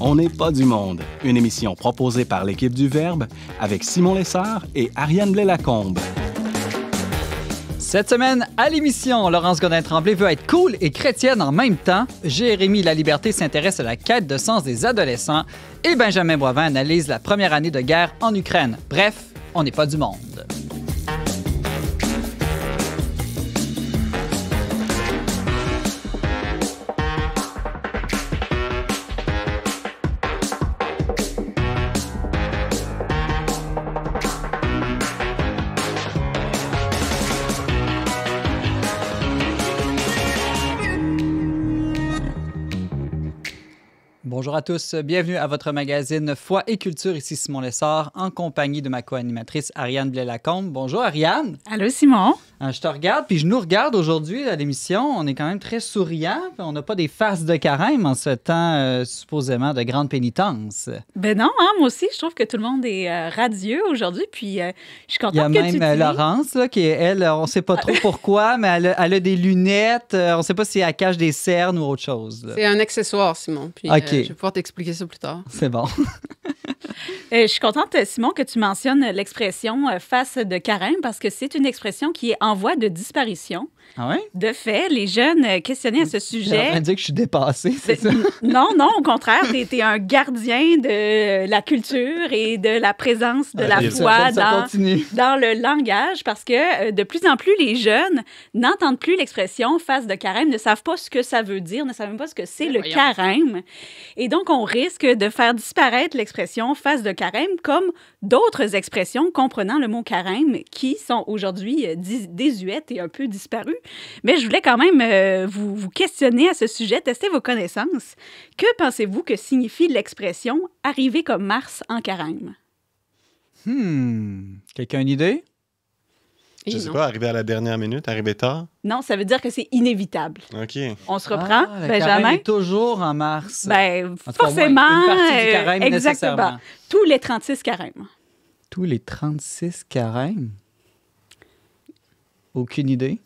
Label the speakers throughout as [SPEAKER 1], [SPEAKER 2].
[SPEAKER 1] On n'est pas du monde, une émission proposée par l'équipe du Verbe avec Simon Lessard et Ariane Blais-Lacombe.
[SPEAKER 2] Cette semaine, à l'émission, Laurence Godin-Tremblay veut être cool et chrétienne en même temps. Jérémy Laliberté s'intéresse à la quête de sens des adolescents. Et Benjamin Boivin analyse la première année de guerre en Ukraine. Bref, on n'est pas du monde. Bonjour à tous, bienvenue à votre magazine Foi et Culture. Ici Simon Lessard, en compagnie de ma co-animatrice Ariane Blais-Lacombe. Bonjour Ariane.
[SPEAKER 3] Allô Simon.
[SPEAKER 2] Je te regarde, puis je nous regarde aujourd'hui à l'émission. On est quand même très souriants. On n'a pas des faces de carême en ce temps supposément de grande pénitence.
[SPEAKER 3] Ben non, hein, moi aussi, je trouve que tout le monde est radieux aujourd'hui. Puis je suis contente que tu
[SPEAKER 2] Il y a même Laurence, là, qui est, elle, on ne sait pas trop pourquoi, mais elle a des lunettes. On ne sait pas si elle cache des cernes ou autre chose.
[SPEAKER 4] C'est un accessoire, Simon. Puis
[SPEAKER 2] OK.
[SPEAKER 4] je vais pouvoir t'expliquer ça plus tard.
[SPEAKER 2] C'est bon.
[SPEAKER 3] Je suis contente, Simon, que tu mentionnes l'expression face de carême parce que c'est une expression qui est en voie de disparition.
[SPEAKER 2] Ah oui?
[SPEAKER 3] De fait, les jeunes questionnés à ce
[SPEAKER 2] Tu es en
[SPEAKER 3] sujet...
[SPEAKER 2] train de dire que je suis dépassée, c'est ça?
[SPEAKER 3] Non, au contraire, tu es un gardien de la culture et de la présence de la foi dans le langage parce que de plus en plus, les jeunes n'entendent plus l'expression face de carême, ne savent pas ce que ça veut dire, ne savent même pas ce que c'est le carême. Et donc, on risque de faire disparaître l'expression face de carême comme d'autres expressions comprenant le mot carême qui sont aujourd'hui désuètes et un peu disparues. Mais je voulais quand même vous questionner à ce sujet, tester vos connaissances. Que pensez-vous que signifie l'expression « arriver comme Mars en carême » ?
[SPEAKER 2] Quelqu'un a une idée?
[SPEAKER 5] Je sais pas, arriver à la dernière minute, arriver tard?
[SPEAKER 3] Non, ça veut dire que c'est inévitable.
[SPEAKER 5] OK.
[SPEAKER 3] On se reprend,
[SPEAKER 2] Le
[SPEAKER 3] Benjamin?
[SPEAKER 2] carême est toujours en mars.
[SPEAKER 3] Ben,
[SPEAKER 2] En tout cas,
[SPEAKER 3] forcément.
[SPEAKER 2] une partie du carême,
[SPEAKER 3] exactement.
[SPEAKER 2] nécessairement.
[SPEAKER 3] Tous les 36 carèmes.
[SPEAKER 2] Tous les 36 carêmes? Aucune idée.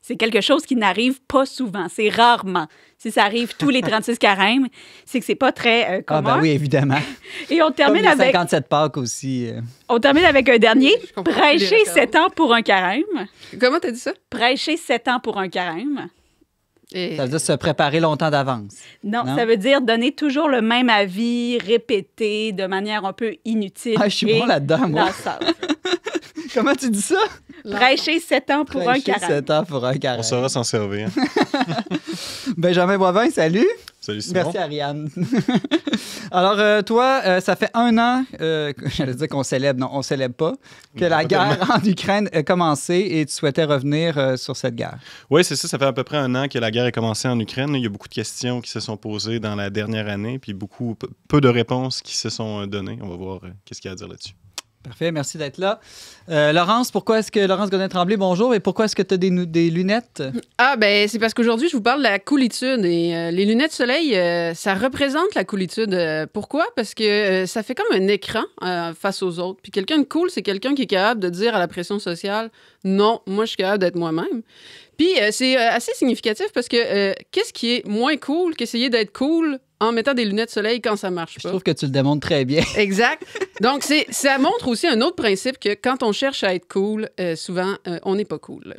[SPEAKER 3] C'est quelque chose qui n'arrive pas souvent. C'est rarement. Si ça arrive tous les 36 carèmes, c'est que c'est pas très commun.
[SPEAKER 2] Ah ben oui, évidemment.
[SPEAKER 3] Et on termine
[SPEAKER 2] Comme les
[SPEAKER 3] avec...
[SPEAKER 2] 57 Pâques aussi.
[SPEAKER 3] On termine avec un dernier.
[SPEAKER 4] Je comprends plus
[SPEAKER 3] Prêcher
[SPEAKER 4] les références.
[SPEAKER 3] 7 ans pour un carême.
[SPEAKER 4] Comment t'as dit ça?
[SPEAKER 3] Prêcher 7 ans pour un carême.
[SPEAKER 4] Et...
[SPEAKER 2] Ça veut dire se préparer longtemps d'avance.
[SPEAKER 3] Non,
[SPEAKER 2] Non?
[SPEAKER 3] ça veut dire donner toujours le même avis, répété de manière un peu inutile.
[SPEAKER 2] Ah, je suis bon là-dedans, moi.
[SPEAKER 3] lassante.
[SPEAKER 2] Comment tu dis ça?
[SPEAKER 3] Prêcher 7 ans pour
[SPEAKER 2] Prêcher
[SPEAKER 3] un carême.
[SPEAKER 2] 7 ans pour un carême.
[SPEAKER 5] On saura s'en servir.
[SPEAKER 2] Benjamin Boivin, salut.
[SPEAKER 5] Salut Simon.
[SPEAKER 2] Merci, Ariane. Alors, toi, ça fait 1 an, j'allais dire qu'on célèbre, non, on célèbre pas, que la guerre en Ukraine a commencé et tu souhaitais revenir sur cette guerre.
[SPEAKER 5] Oui, c'est ça. Ça fait à peu près 1 an que la guerre a commencé en Ukraine. Il y a beaucoup de questions qui se sont posées dans la dernière année, puis peu de réponses qui se sont données. On va voir qu'est-ce qu'il y a à dire là-dessus.
[SPEAKER 2] Parfait, merci d'être là. Laurence, Laurence Godin-Tremblay, bonjour. Et pourquoi est-ce que tu as des lunettes?
[SPEAKER 4] Ah, ben c'est parce qu'aujourd'hui, je vous parle de la coolitude. Et les lunettes soleil, ça représente la coolitude. Pourquoi? Parce que ça fait comme un écran face aux autres. Puis quelqu'un de cool, c'est quelqu'un qui est capable de dire à la pression sociale, non, moi, je suis capable d'être moi-même. Puis c'est assez significatif parce que qu'est-ce qui est moins cool qu'essayer d'être cool en mettant des lunettes soleil quand ça marche
[SPEAKER 2] Je
[SPEAKER 4] pas?
[SPEAKER 2] trouve que tu le démontres très bien.
[SPEAKER 4] Exact. Donc, ça montre aussi un autre principe que quand on cherche à être cool, souvent, on n'est pas cool.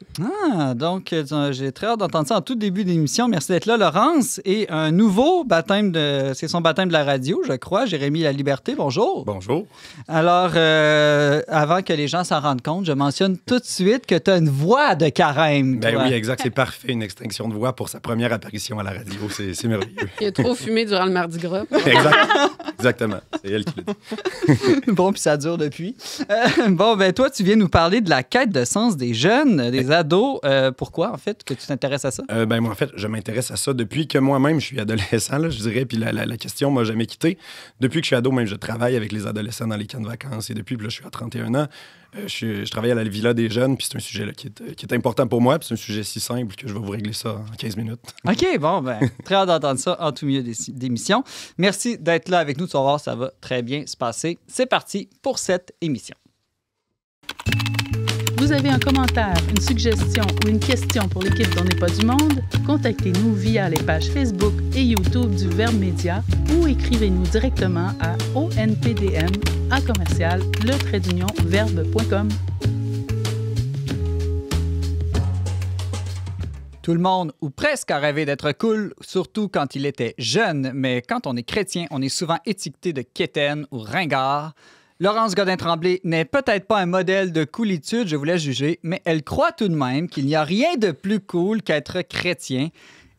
[SPEAKER 2] Ah, donc j'ai très hâte d'entendre ça en tout début d'émission. Merci d'être là, Laurence. Et un nouveau baptême c'est son baptême de la radio, je crois. Jérémy Laliberté, bonjour.
[SPEAKER 6] Bonjour.
[SPEAKER 2] Alors, avant que les gens s'en rendent compte, je mentionne tout de suite que tu as une voix de carême.
[SPEAKER 6] Ben
[SPEAKER 2] toi.
[SPEAKER 6] oui, exact. C'est parfait. Une extinction de voix pour sa première apparition à la radio. C'est merveilleux.
[SPEAKER 4] Il a trop fumé durant le Mardi Gras.
[SPEAKER 6] Exactement. C'est elle qui l'a dit.
[SPEAKER 2] Bon, puis ça dure depuis. Bon, ben toi, tu viens nous parler de la quête de sens des jeunes, des ados. Pourquoi, en fait, que tu t'intéresses à ça?
[SPEAKER 6] Ben moi, en fait, je m'intéresse à ça depuis que moi-même, je suis adolescent, là, je dirais. Puis la question m'a jamais quitté. Depuis que je suis ado, même, je travaille avec les adolescents dans les camps de vacances. Et depuis, puis là, je suis à 31 ans. Je travaille à la Villa des jeunes, puis c'est un sujet là, qui est important pour moi, puis c'est un sujet si simple que je vais vous régler ça en 15 minutes.
[SPEAKER 2] OK, bon, ben très hâte d'entendre ça en tout milieu d'émission. Merci d'être là avec nous. Tu vas voir, ça va très bien se passer. C'est parti pour cette émission.
[SPEAKER 7] Vous avez un commentaire, une suggestion ou une question pour l'équipe d'On n'est pas du monde? Contactez-nous via les pages Facebook et YouTube du Verbe Média ou écrivez-nous directement à onpdm@le-verbe.com.
[SPEAKER 2] Tout le monde, ou presque, a rêvé d'être cool, surtout quand il était jeune, mais quand on est chrétien, on est souvent étiqueté de quétaine ou ringard. Laurence Godin-Tremblay n'est peut-être pas un modèle de coolitude, je vous laisse juger, mais elle croit tout de même qu'il n'y a rien de plus cool qu'être chrétien.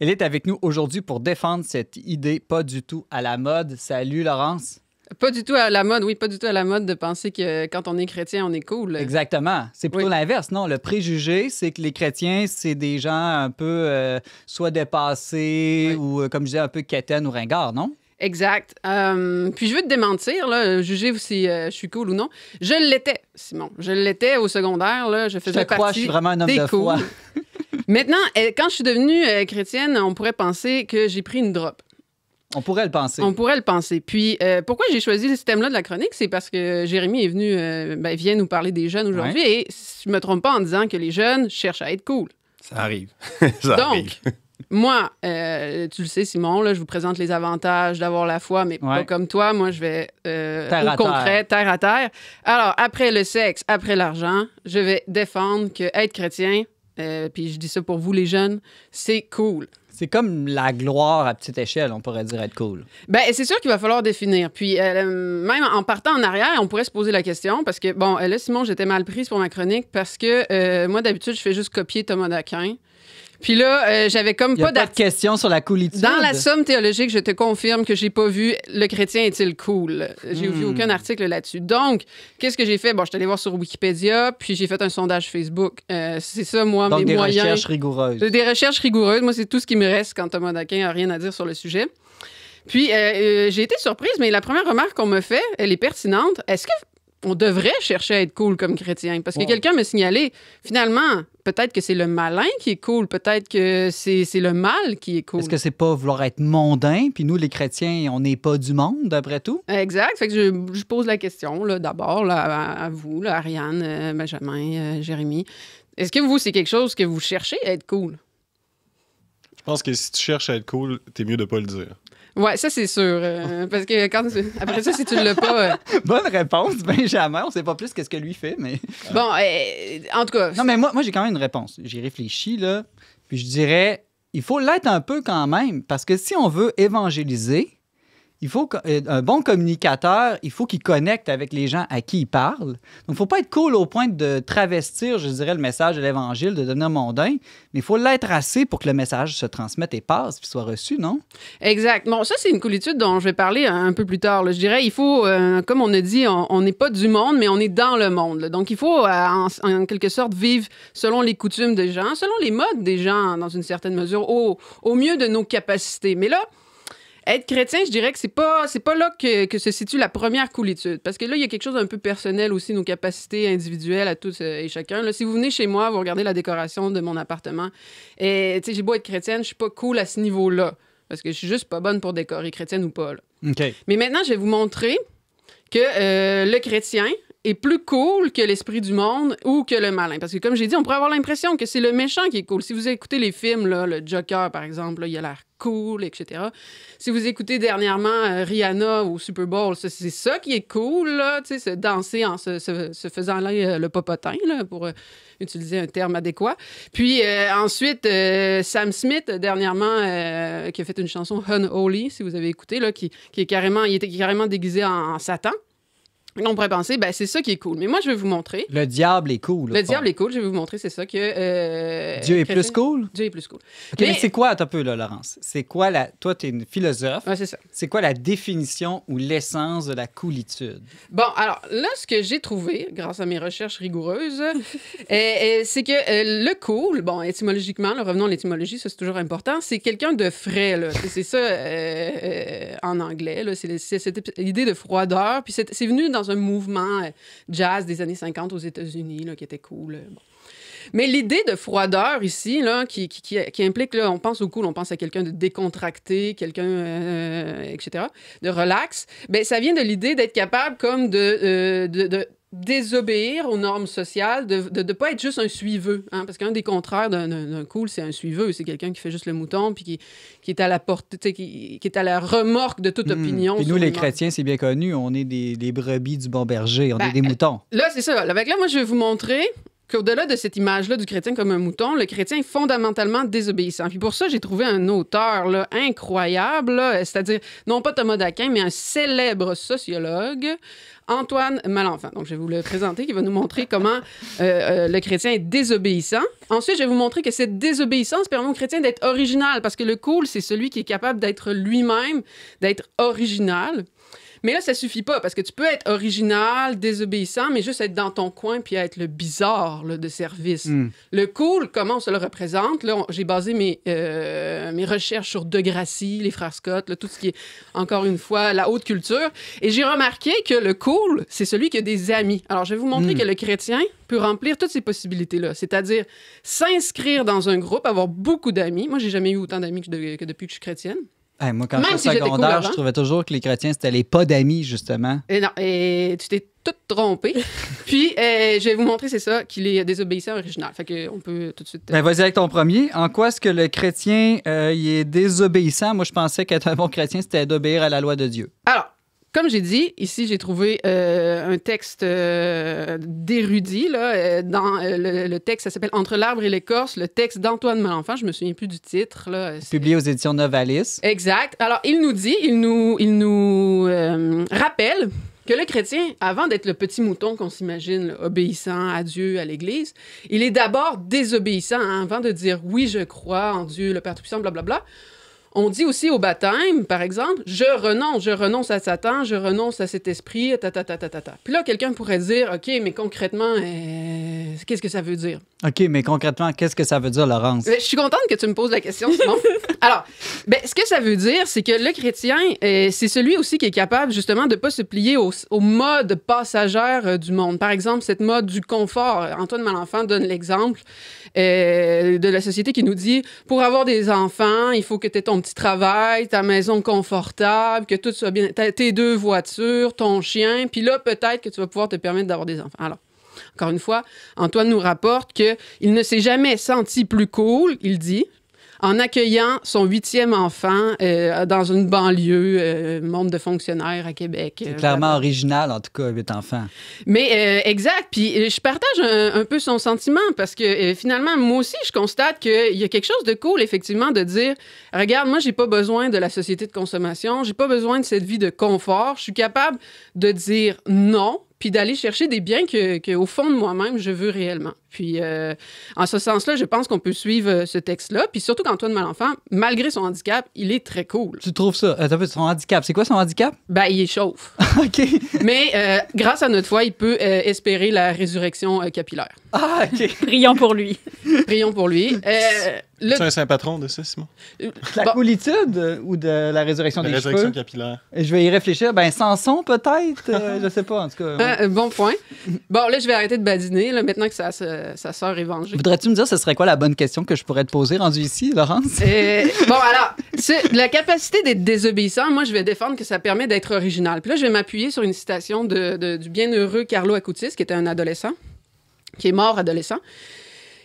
[SPEAKER 2] Elle est avec nous aujourd'hui pour défendre cette idée pas du tout à la mode. Salut, Laurence.
[SPEAKER 4] Pas du tout à la mode, oui, pas du tout à la mode de penser que quand on est chrétien, on est cool.
[SPEAKER 2] Exactement. C'est plutôt l'inverse, non? Le préjugé, c'est que les chrétiens, c'est des gens un peu soit dépassés ou, comme je disais, un peu quétaines ou ringards, non?
[SPEAKER 4] Exact. Puis je veux te démentir, là, juger si je suis cool ou non. Je l'étais, Simon. Je l'étais au secondaire. Là, je faisais partie
[SPEAKER 2] je suis vraiment un homme de foi.
[SPEAKER 4] Maintenant, quand je suis devenue chrétienne, on pourrait penser que j'ai pris une drop.
[SPEAKER 2] On pourrait le penser.
[SPEAKER 4] On pourrait le penser. Puis pourquoi j'ai choisi ce thème-là de la chronique, c'est parce que Jérémy est venu, vient nous parler des jeunes aujourd'hui. Ouais. Et je me trompe pas en disant que les jeunes cherchent à être cool.
[SPEAKER 6] Ça arrive.
[SPEAKER 4] Donc, moi, tu le sais, Simon, là, je vous présente les avantages d'avoir la foi, mais pas comme toi. Moi, je vais au concret, terre à terre. Alors, après le sexe, après l'argent, je vais défendre que être chrétien, puis je dis ça pour vous, les jeunes, c'est cool.
[SPEAKER 2] C'est comme la gloire à petite échelle, on pourrait dire être cool.
[SPEAKER 4] Bien, c'est sûr qu'il va falloir définir. Puis, même en partant en arrière, on pourrait se poser la question, parce que, bon, là, Simon, j'étais mal prise pour ma chronique, parce que moi, d'habitude, je fais juste copier Thomas d'Aquin. Puis là, j'avais comme
[SPEAKER 2] pas de question sur la coolitude.
[SPEAKER 4] Dans la somme théologique, je te confirme que j'ai pas vu « Le chrétien est-il cool? » J'ai vu aucun article là-dessus. Donc, qu'est-ce que j'ai fait? Bon, je suis allée voir sur Wikipédia, puis j'ai fait un sondage Facebook. C'est ça, moi,
[SPEAKER 2] donc,
[SPEAKER 4] mes moyens.
[SPEAKER 2] Donc, des recherches rigoureuses.
[SPEAKER 4] Des recherches rigoureuses. Moi, c'est tout ce qui me reste quand Thomas d'Aquin n'a rien à dire sur le sujet. Puis, j'ai été surprise, mais la première remarque qu'on me fait, elle est pertinente. Est-ce qu'on devrait chercher à être cool comme chrétien? Parce que quelqu'un m'a signalé, finalement, peut-être que c'est le malin qui est cool, peut-être que c'est le mal qui est cool.
[SPEAKER 2] Est-ce que c'est pas vouloir être mondain, puis nous, les chrétiens, on n'est pas du monde, d'après tout?
[SPEAKER 4] Exact. Fait que je pose la question, là, d'abord, là, à vous, là, Ariane, Benjamin, Jérémy. Est-ce que vous, c'est quelque chose que vous cherchez à être cool?
[SPEAKER 5] Je pense que si tu cherches à être cool, t'es mieux de pas le dire.
[SPEAKER 4] Ouais, ça, c'est sûr. Parce que après ça, si tu l'as pas...
[SPEAKER 2] Bonne réponse, Benjamin. On sait pas plus qu'est-ce que lui fait, mais...
[SPEAKER 4] Bon, en tout cas...
[SPEAKER 2] Non, mais moi j'ai quand même une réponse. J'y réfléchis, là. Puis je dirais, il faut l'être un peu quand même. Parce que si on veut évangéliser, il faut un bon communicateur, il faut qu'il connecte avec les gens à qui il parle. Donc, il ne faut pas être cool au point de travestir, je dirais, le message de l'Évangile, de devenir mondain, mais il faut l'être assez pour que le message se transmette et passe, puis soit reçu, non?
[SPEAKER 4] Exact. Bon, ça, c'est une coolitude dont je vais parler un peu plus tard. Là. Je dirais, il faut, comme on a dit, on n'est pas du monde, mais on est dans le monde. Là. Donc, il faut, en quelque sorte, vivre selon les coutumes des gens, selon les modes des gens, dans une certaine mesure, au mieux de nos capacités. Mais là, être chrétien, je dirais que c'est pas là que se situe la première coolitude. Parce que là, il y a quelque chose d'un peu personnel aussi, nos capacités individuelles à tous et chacun. Là, si vous venez chez moi, vous regardez la décoration de mon appartement, et j'ai beau être chrétienne, je suis pas cool à ce niveau-là. Parce que je suis juste pas bonne pour décorer, chrétienne ou pas. Là.
[SPEAKER 2] Okay.
[SPEAKER 4] Mais maintenant, je vais vous montrer que le chrétien est plus cool que l'esprit du monde ou que le malin. Parce que, comme j'ai dit, on pourrait avoir l'impression que c'est le méchant qui est cool. Si vous écoutez les films, là, le Joker, par exemple, là, il a l'air cool, etc. Si vous écoutez dernièrement Rihanna au Super Bowl, c'est ça qui est cool, là, se danser en se faisant là, le popotin, là, pour utiliser un terme adéquat. Puis ensuite, Sam Smith, dernièrement, qui a fait une chanson Unholy, si vous avez écouté, là, qui est carrément, il était carrément déguisé en Satan. On pourrait penser, c'est ça qui est cool. Mais moi, je vais vous montrer.
[SPEAKER 2] Le diable est cool.
[SPEAKER 4] Le diable est cool. Je vais vous montrer, c'est ça que...
[SPEAKER 2] Dieu est plus cool?
[SPEAKER 4] Dieu est plus cool.
[SPEAKER 2] OK, mais c'est quoi, attends un peu, là, Laurence? C'est quoi toi, t'es une philosophe.
[SPEAKER 4] Ouais, c'est ça.
[SPEAKER 2] C'est quoi la définition ou l'essence de la coolitude?
[SPEAKER 4] Bon, alors, là, ce que j'ai trouvé, grâce à mes recherches rigoureuses, c'est que le cool, bon, étymologiquement, là, revenons à l'étymologie, ça, c'est toujours important, c'est quelqu'un de frais, là. C'est ça, en anglais, là. C'est cette idée de froideur. Puis c'est venu dans un mouvement jazz des années 50 aux États-Unis, là, qui était cool. Bon. Mais l'idée de froideur ici, là, qui implique, là, on pense au cool, on pense à quelqu'un de décontracté, quelqu'un, etc., de relax, ben, ça vient de l'idée d'être capable comme de désobéir aux normes sociales, de ne pas être juste un suiveux. Hein? Parce qu'un des contraires d'un cool, c'est un suiveux. C'est quelqu'un qui fait juste le mouton puis qui est à la portée, qui est à la remorque de toute opinion.
[SPEAKER 2] Et nous, les chrétiens, c'est bien connu, on est des brebis du bon berger, on est des moutons.
[SPEAKER 4] Là, c'est ça. Là, moi, je vais vous montrer qu'au-delà de cette image-là du chrétien comme un mouton, le chrétien est fondamentalement désobéissant. Puis pour ça, j'ai trouvé un auteur là, incroyable, là, c'est-à-dire, non pas Thomas d'Aquin, mais un célèbre sociologue, Antoine Malenfant. Donc, je vais vous le présenter, qui va nous montrer comment le chrétien est désobéissant. Ensuite, je vais vous montrer que cette désobéissance permet au chrétien d'être original, parce que le cool, c'est celui qui est capable d'être lui-même, d'être original. Mais là, ça suffit pas, parce que tu peux être original, désobéissant, mais juste être dans ton coin puis être le bizarre là, de service. Le cool, comment on se le représente? Là, j'ai basé mes recherches sur Degrassi, les frères Scott, là, tout ce qui est, encore une fois, la haute culture. Et j'ai remarqué que le cool, c'est celui qui a des amis. Alors, je vais vous montrer que le chrétien peut remplir toutes ces possibilités-là, c'est-à-dire s'inscrire dans un groupe, avoir beaucoup d'amis. Moi, j'ai jamais eu autant d'amis que depuis que je suis chrétienne.
[SPEAKER 2] Hey, moi, quand j'étais au secondaire, je trouvais toujours que les chrétiens, c'était les pas d'amis, justement.
[SPEAKER 4] Et non, et tu t'es toute trompée. Puis, je vais vous montrer, c'est ça, qu'il est désobéissant original. Fait qu'on peut tout de suite...
[SPEAKER 2] Ben, vas-y avec ton premier. En quoi est-ce que le chrétien, il est désobéissant? Moi, je pensais qu'être un bon chrétien, c'était d'obéir à la loi de Dieu.
[SPEAKER 4] Alors, comme j'ai dit, ici, j'ai trouvé un texte d'érudit. Dans le texte, ça s'appelle « Entre l'arbre et l'écorce », le texte d'Antoine Malenfant. Je me souviens plus du titre. Là.
[SPEAKER 2] Publié aux éditions Novalis.
[SPEAKER 4] Exact. Alors, il nous rappelle que le chrétien, avant d'être le petit mouton qu'on s'imagine, là, obéissant à Dieu, à l'Église, il est d'abord désobéissant. Hein, avant de dire « Oui, je crois en Dieu, le Père Tout-Puissant, blablabla », on dit aussi au baptême, par exemple, je renonce à Satan, je renonce à cet esprit, Puis là, quelqu'un pourrait dire, OK, mais concrètement, qu'est-ce que ça veut dire?
[SPEAKER 2] OK, mais concrètement, qu'est-ce que ça veut dire, Laurence?
[SPEAKER 4] Je suis contente que tu me poses la question, Simon. Alors, ce que ça veut dire, c'est que le chrétien, c'est celui aussi qui est capable, justement, de ne pas se plier au mode passagère du monde. Par exemple, cette mode du confort. Antoine Malenfant donne l'exemple de la société qui nous dit, pour avoir des enfants, il faut que tu aies ton petit travail, ta maison confortable, que tout soit bien, tes 2 voitures, ton chien, puis là, peut-être que tu vas pouvoir te permettre d'avoir des enfants. Alors, encore une fois, Antoine nous rapporte qu'il ne s'est jamais senti plus cool, il dit, en accueillant son 8e enfant dans une banlieue, monde de fonctionnaires à Québec.
[SPEAKER 2] C'est clairement original, en tout cas, 8 enfants.
[SPEAKER 4] Mais exact. Puis je partage un peu son sentiment parce que finalement, moi aussi, je constate qu'il y a quelque chose de cool, effectivement, de dire, regarde, moi, j'ai pas besoin de la société de consommation, j'ai pas besoin de cette vie de confort, je suis capable de dire non, puis d'aller chercher des biens que au fond de moi-même, je veux réellement. Puis, en ce sens-là, je pense qu'on peut suivre ce texte-là. Puis surtout qu'Antoine Malenfant, malgré son handicap, il est très cool.
[SPEAKER 2] Tu trouves ça? Son handicap, c'est quoi son handicap?
[SPEAKER 4] Ben, il est chauve.
[SPEAKER 2] OK.
[SPEAKER 4] Mais grâce à notre foi, il peut espérer la résurrection capillaire.
[SPEAKER 2] Ah, OK.
[SPEAKER 3] Prions pour lui.
[SPEAKER 4] Prions pour lui.
[SPEAKER 5] C'est un saint patron de ça, Simon?
[SPEAKER 2] La coolitude ou de la résurrection des cheveux? La résurrection
[SPEAKER 5] capillaire.
[SPEAKER 2] Je vais y réfléchir. Ben, Samson, peut-être? Je sais pas, en tout cas.
[SPEAKER 4] Bon point. Bon, là, je vais arrêter de badiner, là, maintenant que sa sœur est vengée.
[SPEAKER 2] Voudrais-tu me dire, ce serait quoi la bonne question que je pourrais te poser rendu ici, Laurence?
[SPEAKER 4] Bon, alors, la capacité d'être désobéissant, moi, je vais défendre que ça permet d'être original. Puis là, je vais m'appuyer sur une citation du bienheureux Carlo Acutis, qui était un adolescent, qui est mort adolescent,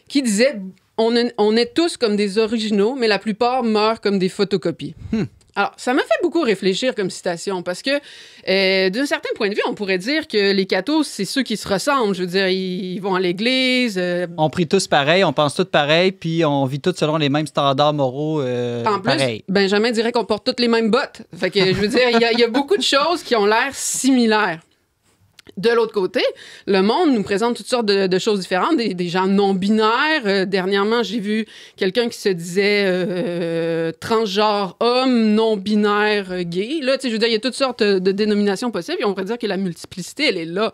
[SPEAKER 4] qui disait « On est tous comme des originaux, mais la plupart meurent comme des photocopies. » Alors, ça m'a fait beaucoup réfléchir comme citation, parce que d'un certain point de vue, on pourrait dire que les cathos, c'est ceux qui se ressemblent. Je veux dire, ils vont à l'église.
[SPEAKER 2] On prie tous pareil, on pense tous pareil, puis on vit tous selon les mêmes standards moraux
[SPEAKER 4] en plus, pareil. Benjamin dirait qu'on porte toutes les mêmes bottes. Fait que, je veux dire, il y a beaucoup de choses qui ont l'air similaires. De l'autre côté, le monde nous présente toutes sortes de choses différentes, des gens non-binaires. Dernièrement, j'ai vu quelqu'un qui se disait transgenre homme, non-binaire gay. Là, tu sais, je veux dire, il y a toutes sortes de dénominations possibles et on pourrait dire que la multiplicité, elle est là.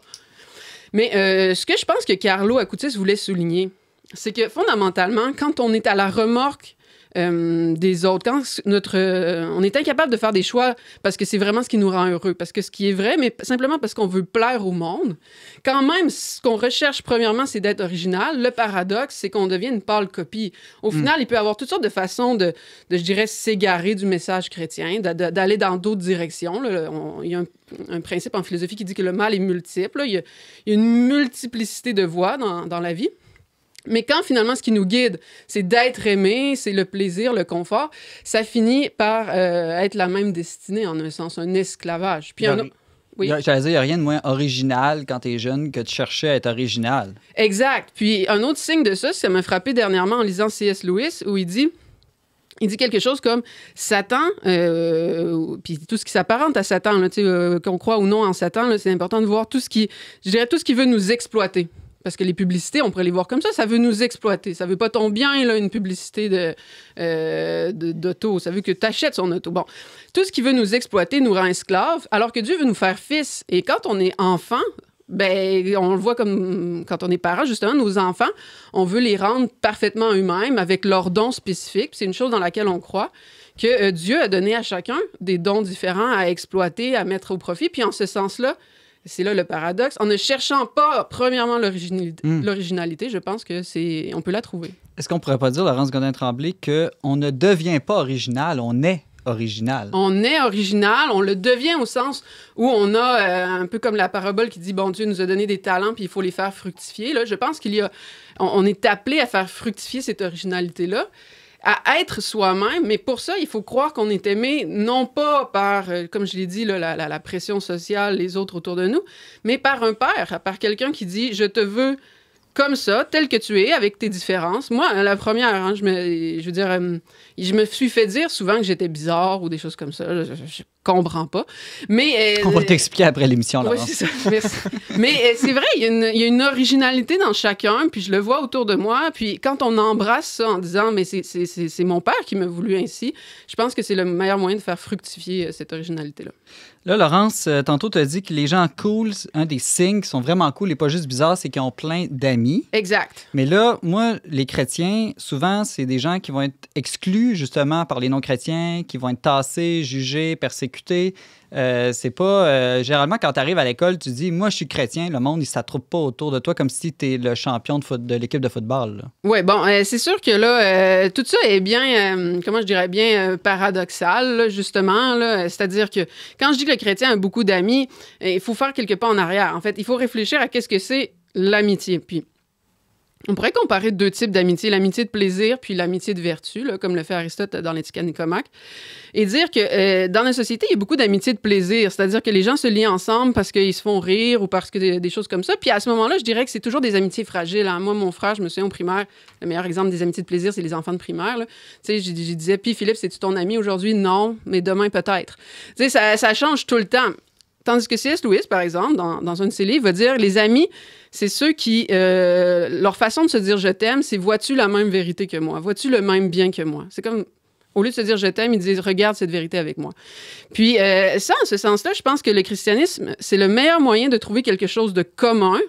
[SPEAKER 4] Mais ce que je pense que Carlo Acutis voulait souligner, c'est que fondamentalement, quand on est à la remorque des autres, quand on est incapable de faire des choix parce que c'est vraiment ce qui nous rend heureux, parce que ce qui est vrai, mais simplement parce qu'on veut plaire au monde, quand même, ce qu'on recherche premièrement, c'est d'être original. Le paradoxe, c'est qu'on devient une pâle copie. Au final, il peut y avoir toutes sortes de façons de je dirais, s'égarer du message chrétien, d'aller dans d'autres directions. Là. Il y a un principe en philosophie qui dit que le mal est multiple. Il y a une multiplicité de voies dans la vie. Mais quand finalement, ce qui nous guide, c'est d'être aimé, c'est le plaisir, le confort, ça finit par être la même destinée, en un sens, un esclavage. Puis
[SPEAKER 2] oui. J'allais dire, il n'y a rien de moins original quand tu es jeune que de chercher à être original.
[SPEAKER 4] Exact. Puis un autre signe de ça m'a frappé dernièrement en lisant C.S. Lewis, où il dit quelque chose comme Satan, puis tout ce qui s'apparente à Satan, là, qu'on croit ou non en Satan, là, c'est important de voir tout ce qui veut nous exploiter. Parce que les publicités, on pourrait les voir comme ça veut nous exploiter. Ça veut pas ton bien, là, une publicité d'auto. Ça veut que tu achètes son auto. Bon, tout ce qui veut nous exploiter nous rend esclaves, alors que Dieu veut nous faire fils. Et quand on est enfant, ben, on le voit comme quand on est parent, justement, nos enfants, on veut les rendre parfaitement eux-mêmes avec leurs dons spécifiques. C'est une chose dans laquelle on croit, que Dieu a donné à chacun des dons différents à exploiter, à mettre au profit. Puis en ce sens-là, c'est là le paradoxe. En ne cherchant pas, premièrement, l'originalité, je pense on peut la trouver.
[SPEAKER 2] Est-ce qu'on pourrait pas dire, Laurence Godin-Tremblay, qu'on ne devient pas original, on est original? On
[SPEAKER 4] est original, on le devient au sens où on a, un peu comme la parabole qui dit, bon, Dieu nous a donné des talents puis il faut les faire fructifier. Là, je pense on est appelé à faire fructifier cette originalité-là, à être soi-même, mais pour ça, il faut croire qu'on est aimé, non pas par, comme je l'ai dit, là, la pression sociale, les autres autour de nous, mais par un père, par quelqu'un qui dit « Je te veux comme ça, tel que tu es, avec tes différences. » Moi, la première, hein, je me suis fait dire souvent que j'étais bizarre ou des choses comme ça. Je comprends pas. Mais,
[SPEAKER 2] on va t'expliquer après l'émission, Laurence.
[SPEAKER 4] Oui, c'est ça. Merci. Mais c'est vrai, il y a une originalité dans chacun, puis je le vois autour de moi. Puis quand on embrasse ça en disant « Mais c'est mon père qui m'a voulu ainsi », je pense que c'est le meilleur moyen de faire fructifier cette originalité-là.
[SPEAKER 2] Là, Laurence, tantôt, tu as dit que les gens cool, un des signes qui sont vraiment cool et pas juste bizarres, c'est qu'ils ont plein d'amis.
[SPEAKER 4] Exact.
[SPEAKER 2] Mais là, moi, les chrétiens, souvent, c'est des gens qui vont être exclus, justement, par les non-chrétiens, qui vont être tassés, jugés, persécutés. C'est pas... généralement, quand tu arrives à l'école, tu dis « Moi, je suis chrétien. » Le monde, il ne s'attroupe pas autour de toi comme si tu es le champion de l'équipe de football.
[SPEAKER 4] Oui, bon, c'est sûr que là, tout ça est bien, comment je dirais, bien paradoxal, là, justement. Là. C'est-à-dire que quand je dis que le chrétien a beaucoup d'amis, il faut faire quelques pas en arrière. En fait, il faut réfléchir à qu'est-ce que c'est l'amitié. Puis, on pourrait comparer deux types d'amitié, l'amitié de plaisir puis l'amitié de vertu, là, comme le fait Aristote dans l'Éthique Nicomaque, et dire que dans la société, il y a beaucoup d'amitié de plaisir, c'est-à-dire que les gens se lient ensemble parce qu'ils se font rire ou parce que des choses comme ça. Puis à ce moment-là, je dirais que c'est toujours des amitiés fragiles. Hein. Moi, mon frère, je me souviens au primaire, le meilleur exemple des amitiés de plaisir, c'est les enfants de primaire. Tu sais, je disais, puis Philippe, c'est-tu ton ami aujourd'hui? Non, mais demain peut-être. Tu sais, ça change tout le temps. Tandis que C.S. Lewis, par exemple, dans un de ses livres, va dire, les amis, c'est ceux qui, leur façon de se dire « je t'aime », c'est « vois-tu la même vérité que moi? Vois-tu le même bien que moi? » C'est comme, au lieu de se dire « je t'aime », ils disent « regarde cette vérité avec moi ». Puis ça, en ce sens-là, je pense que le christianisme, c'est le meilleur moyen de trouver quelque chose de commun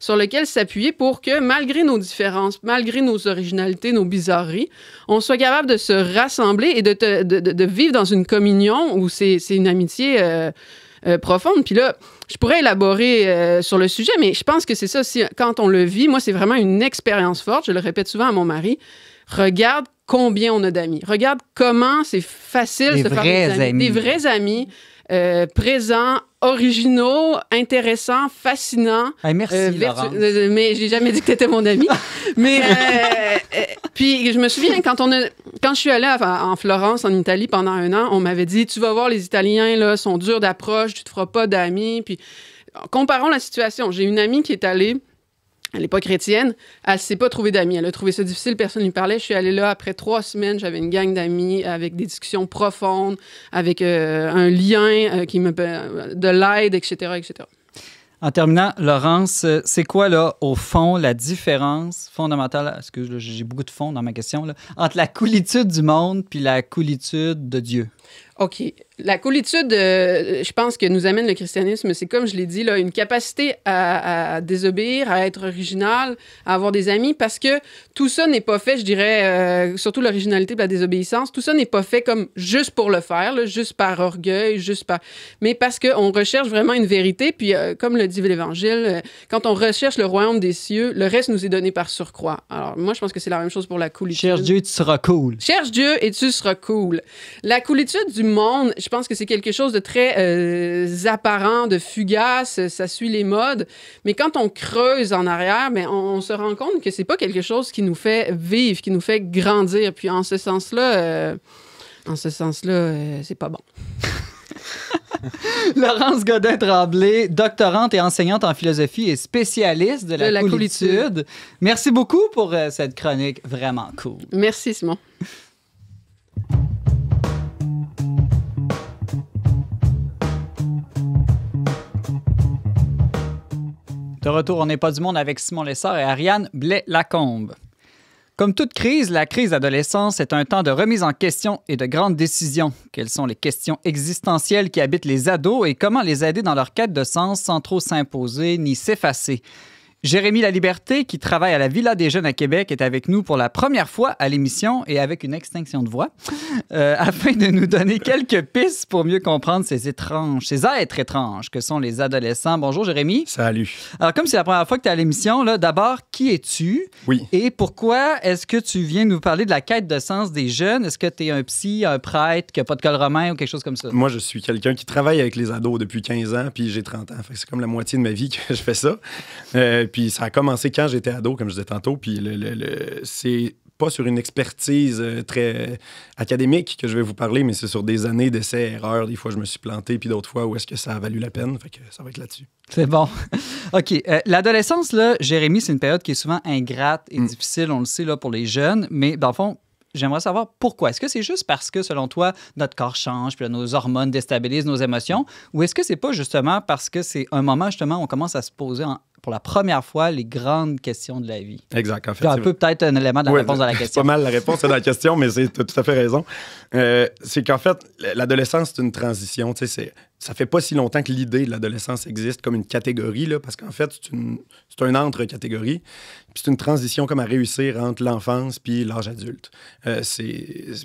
[SPEAKER 4] sur lequel s'appuyer pour que, malgré nos différences, malgré nos originalités, nos bizarreries, on soit capable de se rassembler et de vivre dans une communion où c'est une amitié profonde. Puis là, je pourrais élaborer sur le sujet, mais je pense que c'est ça aussi, quand on le vit, moi, c'est vraiment une expérience forte. Je le répète souvent à mon mari. Regarde combien on a d'amis. Regarde comment c'est facile de se faire des amis. Des vrais amis, présents, originaux, intéressants, fascinants.
[SPEAKER 2] Hey, merci, Laurence.
[SPEAKER 4] Mais j'ai jamais dit que tu étais mon ami. Mais puis je me souviens, quand je suis allée en Florence, en Italie, pendant 1 an, on m'avait dit, tu vas voir, les Italiens là, sont durs d'approche, tu te feras pas d'amis. Puis comparons la situation. J'ai une amie qui est allée, elle n'est pas chrétienne, elle ne s'est pas trouvée d'amis. Elle a trouvé ça difficile, personne ne lui parlait. Je suis allée là après 3 semaines, j'avais une gang d'amis avec des discussions profondes, avec un lien de l'aide, etc., etc.
[SPEAKER 2] En terminant, Laurence, c'est quoi, là, au fond, la différence fondamentale, excuse, là, j'ai beaucoup de fond dans ma question, là, entre la coolitude du monde puis la coolitude de Dieu?
[SPEAKER 4] OK. La coolitude, je pense que nous amène le christianisme, c'est comme je l'ai dit, là, une capacité à désobéir, à être original, à avoir des amis, parce que tout ça n'est pas fait, je dirais, surtout l'originalité de la désobéissance, tout ça n'est pas fait comme juste pour le faire, là, juste par orgueil, mais parce qu'on recherche vraiment une vérité, puis comme le dit l'Évangile, quand on recherche le royaume des cieux, le reste nous est donné par surcroît. Alors, moi, je pense que c'est la même chose pour la coolitude.
[SPEAKER 2] Cherche Dieu, tu seras cool.
[SPEAKER 4] Cherche Dieu et tu seras cool. La coolitude du monde, je pense que c'est quelque chose de très apparent, de fugace, ça suit les modes. Mais quand on creuse en arrière, ben, on se rend compte que c'est pas quelque chose qui nous fait vivre, qui nous fait grandir. Puis en ce sens-là, c'est pas bon.
[SPEAKER 2] Laurence Godin-Tremblay, doctorante et enseignante en philosophie et spécialiste de la coolitude. Merci beaucoup pour cette chronique vraiment cool.
[SPEAKER 4] Merci, Simon.
[SPEAKER 2] De retour, on n'est pas du monde avec Simon Lessard et Ariane Blais-Lacombe. Comme toute crise, la crise d'adolescence est un temps de remise en question et de grandes décisions. Quelles sont les questions existentielles qui habitent les ados et comment les aider dans leur quête de sens sans trop s'imposer ni s'effacer? Jérémy Laliberté, qui travaille à la Villa des Jeunes à Québec, est avec nous pour la première fois à l'émission et avec une extinction de voix, afin de nous donner quelques pistes pour mieux comprendre ces êtres étranges que sont les adolescents. Bonjour Jérémy.
[SPEAKER 6] Salut.
[SPEAKER 2] Alors comme c'est la première fois que tu es à l'émission, là, d'abord, qui es-tu?
[SPEAKER 6] Oui.
[SPEAKER 2] Et pourquoi est-ce que tu viens nous parler de la quête de sens des jeunes? Est-ce que tu es un psy, un prêtre, qui n'a pas de col romain ou quelque chose comme ça?
[SPEAKER 6] Moi, je suis quelqu'un qui travaille avec les ados depuis 15 ans, puis j'ai 30 ans. Fait que c'est comme la moitié de ma vie que je fais ça. Puis ça a commencé quand j'étais ado, comme je disais tantôt. Puis c'est pas sur une expertise très académique que je vais vous parler, mais c'est sur des années d'essais-erreurs. Des fois, je me suis planté, puis d'autres fois, où est-ce que ça a valu la peine. Fait que ça va être là-dessus.
[SPEAKER 2] C'est bon. OK. L'adolescence, là, Jérémy, c'est une période qui est souvent ingrate et difficile, on le sait, là, pour les jeunes. Mais dans le fond, j'aimerais savoir pourquoi. Est-ce que c'est juste parce que, selon toi, notre corps change, puis là, nos hormones déstabilisent nos émotions, ou est-ce que c'est pas justement parce que c'est un moment, justement, où on commence à se poser pour la première fois les grandes questions de la vie?
[SPEAKER 6] Exact. En fait,
[SPEAKER 2] c'est un peu peut-être un élément de la réponse à la question.
[SPEAKER 6] C'est pas mal la réponse à la question, mais tu as tout à fait raison. C'est qu'en fait, l'adolescence, c'est une transition. Ça fait pas si longtemps que l'idée de l'adolescence existe comme une catégorie, là, parce qu'en fait, c'est un entre-catégorie. Puis c'est une transition comme à réussir entre l'enfance puis l'âge adulte.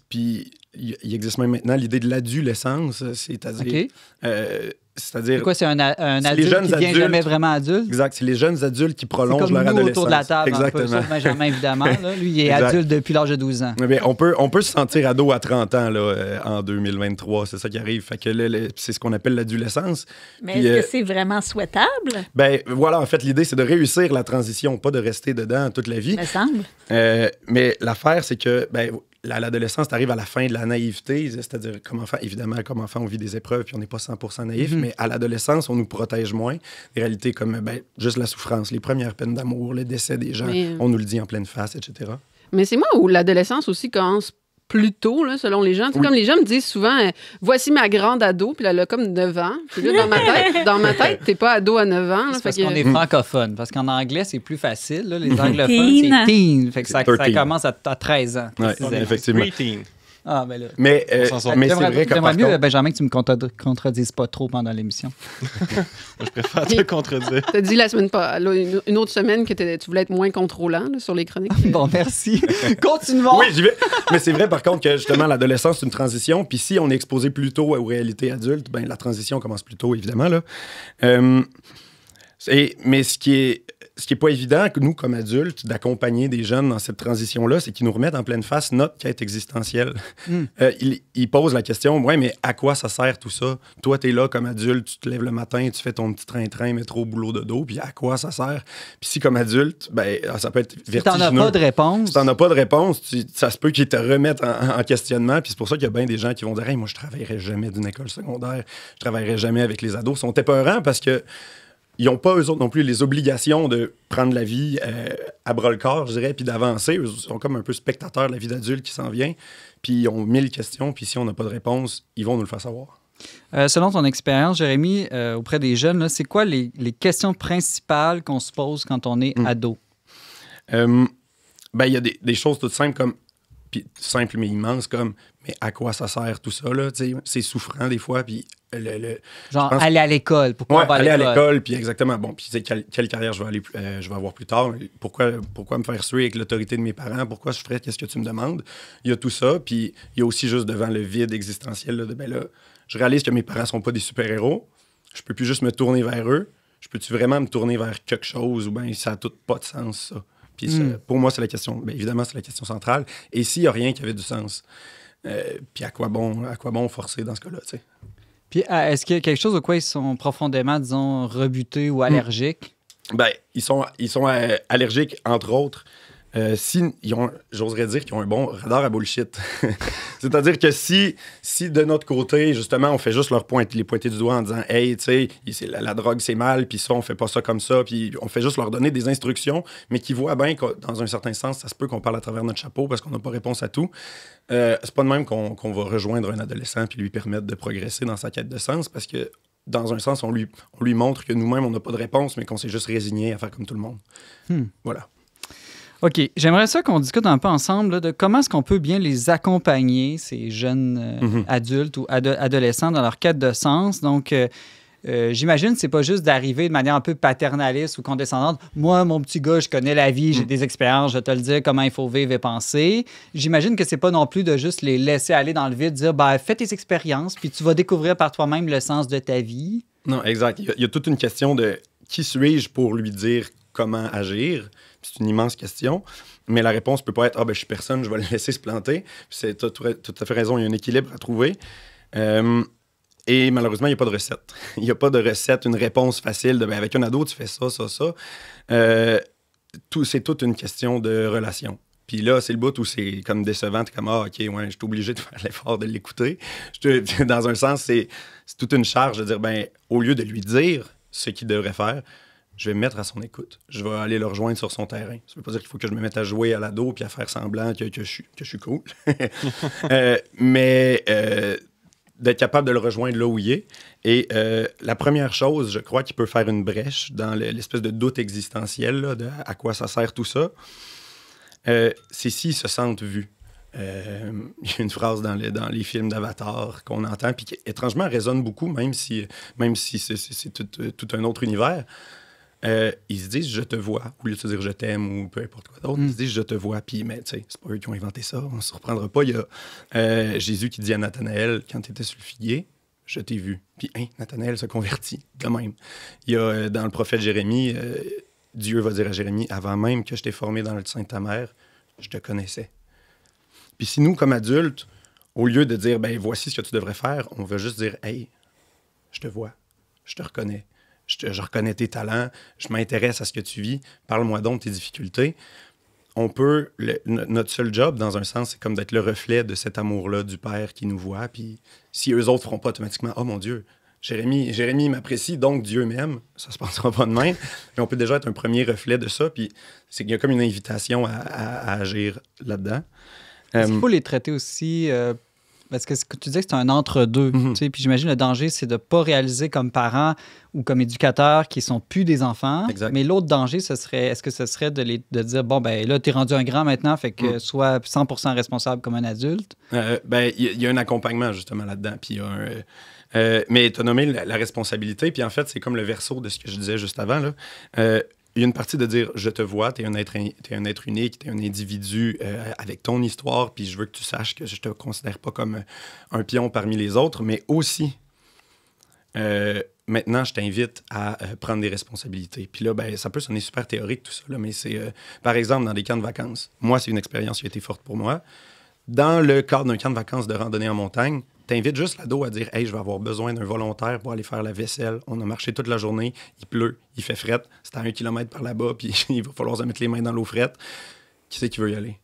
[SPEAKER 6] Puis il existe même maintenant l'idée de l'adolescence, c'est-à-dire...
[SPEAKER 2] Okay.
[SPEAKER 6] C'est-à-dire...
[SPEAKER 2] C'est quoi, c'est un adulte qui devient jamais vraiment adulte?
[SPEAKER 6] Exact, c'est les jeunes adultes qui prolongent leur adolescence.
[SPEAKER 2] Autour de la table,
[SPEAKER 6] exactement.
[SPEAKER 2] Un peu, sauf Benjamin, évidemment. Là. Lui, il est adulte depuis l'âge de 12 ans.
[SPEAKER 6] Mais on peut se sentir ado à 30 ans là, en 2023, c'est ça qui arrive. Fait que c'est ce qu'on appelle l'adolescence.
[SPEAKER 3] Mais est-ce que c'est vraiment souhaitable?
[SPEAKER 6] Ben voilà, en fait, l'idée, c'est de réussir la transition, pas de rester dedans toute la vie.
[SPEAKER 3] Me semble.
[SPEAKER 6] Mais l'affaire, c'est que... l'adolescence, t'arrives à la fin de la naïveté, c'est-à-dire, comme enfant, on vit des épreuves puis on n'est pas 100% naïf, mais à l'adolescence, on nous protège moins. Des réalités comme juste la souffrance, les premières peines d'amour, le décès des gens, on nous le dit en pleine face, etc.
[SPEAKER 4] Mais c'est moi où l'adolescence aussi commence plus tôt, là, selon les gens. Oui. Comme les gens me disent souvent, voici ma grande ado, puis elle a comme 9 ans. Puis là, dans ma tête, t'es pas ado à 9 ans. Là,
[SPEAKER 2] c'est parce qu'on est francophone. Parce qu'en anglais, c'est plus facile. Là. Les anglophones, c'est teen. Fait que ça commence à 13 ans.
[SPEAKER 6] Ouais, effectivement.
[SPEAKER 2] Ah, ben là.
[SPEAKER 6] Mais c'est vrai que
[SPEAKER 2] j'aimerais mieux, Benjamin, que tu me contredises pas trop pendant l'émission.
[SPEAKER 5] Je préfère te contredire.
[SPEAKER 4] Tu as dit la semaine une autre semaine que tu voulais être moins contrôlant là, sur les chroniques.
[SPEAKER 2] Bon, merci. Continuons.
[SPEAKER 6] Oui, j'y vais. Mais c'est vrai, par contre, que justement, l'adolescence, c'est une transition. Puis si on est exposé plus tôt aux réalités adultes, ben la transition commence plus tôt, évidemment. Là. Mais ce qui est pas évident, nous, comme adultes, d'accompagner des jeunes dans cette transition-là, c'est qu'ils nous remettent en pleine face notre quête existentielle. Ils posent la question, ouais, mais à quoi ça sert tout ça? Toi, t'es là comme adulte, tu te lèves le matin, tu fais ton petit train-train, métro, boulot, dodo, puis à quoi ça sert? Puis si, comme adulte, ben, ça peut être vertigineux.
[SPEAKER 2] Si t'en as pas de réponse.
[SPEAKER 6] Si t'en as pas de réponse, ça se peut qu'ils te remettent en questionnement, puis c'est pour ça qu'il y a bien des gens qui vont dire, hey, moi, je travaillerai jamais d'une école secondaire, je travaillerai jamais avec les ados. Ils sont épeurants parce que ils n'ont pas, eux autres non plus, les obligations de prendre la vie à bras-le-corps, je dirais, puis d'avancer. Eux sont comme un peu spectateurs de la vie d'adulte qui s'en vient. Puis ils ont 1000 questions, puis si on n'a pas de réponse, ils vont nous le faire savoir.
[SPEAKER 2] Selon ton expérience, Jérémy, auprès des jeunes, là, c'est quoi les questions principales qu'on se pose quand on est ado? Il
[SPEAKER 6] y a des choses toutes simples comme... Puis simple mais immense, comme mais à quoi ça sert tout ça, là? C'est souffrant des fois, puis...
[SPEAKER 2] Genre, aller à l'école. Pourquoi
[SPEAKER 6] aller à l'école, puis exactement. Bon, puis quelle carrière je vais avoir plus tard? Pourquoi me faire suer avec l'autorité de mes parents? Pourquoi je ferais qu'est-ce que tu me demandes? Il y a tout ça, puis il y a aussi juste devant le vide existentiel, là, je réalise que mes parents sont pas des super-héros. Je peux plus juste me tourner vers eux. Je peux-tu vraiment me tourner vers quelque chose ou bien ça a tout pas de sens, ça? Puis pour moi, c'est la question, bien évidemment, c'est la question centrale. Et s'il n'y a rien qui avait du sens, puis à quoi bon forcer dans ce cas-là, tu sais?
[SPEAKER 2] Puis est-ce qu'il y a quelque chose au quoi ils sont profondément, disons, rebutés ou allergiques?
[SPEAKER 6] Ben, ils sont allergiques, entre autres, j'oserais dire qu'ils ont un bon radar à bullshit. C'est-à-dire que si de notre côté, justement, on fait juste les pointer du doigt en disant « Hey, tu sais, la drogue, c'est mal, puis ça, on fait pas ça comme ça », puis on fait juste leur donner des instructions, mais qui voient bien que, dans un certain sens, ça se peut qu'on parle à travers notre chapeau parce qu'on n'a pas réponse à tout. C'est pas de même qu'on va rejoindre un adolescent puis lui permettre de progresser dans sa quête de sens, parce que, dans un sens, on lui montre que nous-mêmes, on n'a pas de réponse, mais qu'on s'est juste résigné à faire comme tout le monde. Voilà.
[SPEAKER 2] OK. J'aimerais ça qu'on discute un peu ensemble là, de comment est-ce qu'on peut bien les accompagner, ces jeunes adultes ou adolescents, dans leur quête de sens. Donc, j'imagine que c'est pas juste d'arriver de manière un peu paternaliste ou condescendante. Moi, mon petit gars, je connais la vie, j'ai des expériences, je vais te le dire comment il faut vivre et penser. J'imagine que c'est pas non plus de juste les laisser aller dans le vide, dire « fais tes expériences, puis tu vas découvrir par toi-même le sens de ta vie. »
[SPEAKER 6] Non, exact. Il y a toute une question de qui suis-je pour lui dire comment agir. C'est une immense question, mais la réponse peut pas être « je suis personne, je vais le laisser se planter ». Tu as tout à fait raison, il y a un équilibre à trouver. Et malheureusement, il n'y a pas de recette. Il n'y a pas de recette, une réponse facile de « avec un ado, tu fais ça, ça, ça ». C'est toute une question de relation. Puis là, c'est le bout où c'est comme décevant. T'es comme « OK, ouais, je suis obligé de faire l'effort de l'écouter ». Dans un sens, c'est toute une charge de dire « au lieu de lui dire ce qu'il devrait faire, je vais me mettre à son écoute. Je vais aller le rejoindre sur son terrain. Ça ne veut pas dire qu'il faut que je me mette à jouer à l'ado puis à faire semblant que je suis cool. Mais d'être capable de le rejoindre là où il est. Et la première chose, je crois, qui peut faire une brèche dans l'espèce de doute existentiel là, de à quoi ça sert tout ça, c'est s'ils se sentent vus. Il y a une phrase dans les films d'Avatar qu'on entend puis qui, étrangement, résonne beaucoup, même si c'est tout un autre univers. Ils se disent « je te vois » au lieu de se dire « je t'aime » ou peu importe quoi d'autre. Ils se disent « je te vois ». Puis, mais tu sais, c'est pas eux qui ont inventé ça, on ne se reprendra pas. Il y a Jésus qui dit à Nathanaël, quand tu étais sur le figuier, « je t'ai vu ». Puis, Nathanaël se convertit, quand même. Il y a dans le prophète Jérémie, Dieu va dire à Jérémie « avant même que je t'ai formé dans le sein de ta mère, je te connaissais ». Puis si nous, comme adultes, au lieu de dire « voici ce que tu devrais faire », on va juste dire « hey, je te vois, je te reconnais. Je reconnais tes talents, je m'intéresse à ce que tu vis, parle-moi donc de tes difficultés. » On peut, notre seul job, dans un sens, c'est comme d'être le reflet de cet amour-là du Père qui nous voit. Puis si eux autres feront pas automatiquement « oh mon Dieu, Jérémie m'apprécie, donc Dieu m'aime », ça se passera pas de même. Mais on peut déjà être un premier reflet de ça. Puis c'est qu'il y a comme une invitation à agir là-dedans.
[SPEAKER 2] Est-ce qu'il faut les traiter aussi... Parce que tu disais que c'est un entre-deux. Puis j'imagine le danger, c'est de ne pas réaliser comme parent ou comme éducateur qu'ils ne sont plus des enfants. Exact. Mais l'autre danger, est-ce que ce serait de dire, là, tu es rendu un grand maintenant, fait que sois 100% responsable comme un adulte?
[SPEAKER 6] Il y a un accompagnement justement là-dedans. Puis mais tu as nommé la responsabilité. Puis en fait, c'est comme le verso de ce que je disais juste avant, là. Il y a une partie de dire « je te vois, t'es un être unique, t'es un individu avec ton histoire, puis je veux que tu saches que je te considère pas comme un pion parmi les autres, mais aussi, maintenant, je t'invite à prendre des responsabilités. » Puis là, ça peut sonner super théorique tout ça, là, mais c'est, par exemple, dans des camps de vacances. Moi, c'est une expérience qui a été forte pour moi. Dans le cadre d'un camp de vacances de randonnée en montagne, t'invites juste l'ado à dire « hey, je vais avoir besoin d'un volontaire pour aller faire la vaisselle. On a marché toute la journée, il pleut, il fait fret, c'est à 1 kilomètre par là-bas, puis il va falloir se mettre les mains dans l'eau frette. Qui c'est qui veut y aller? »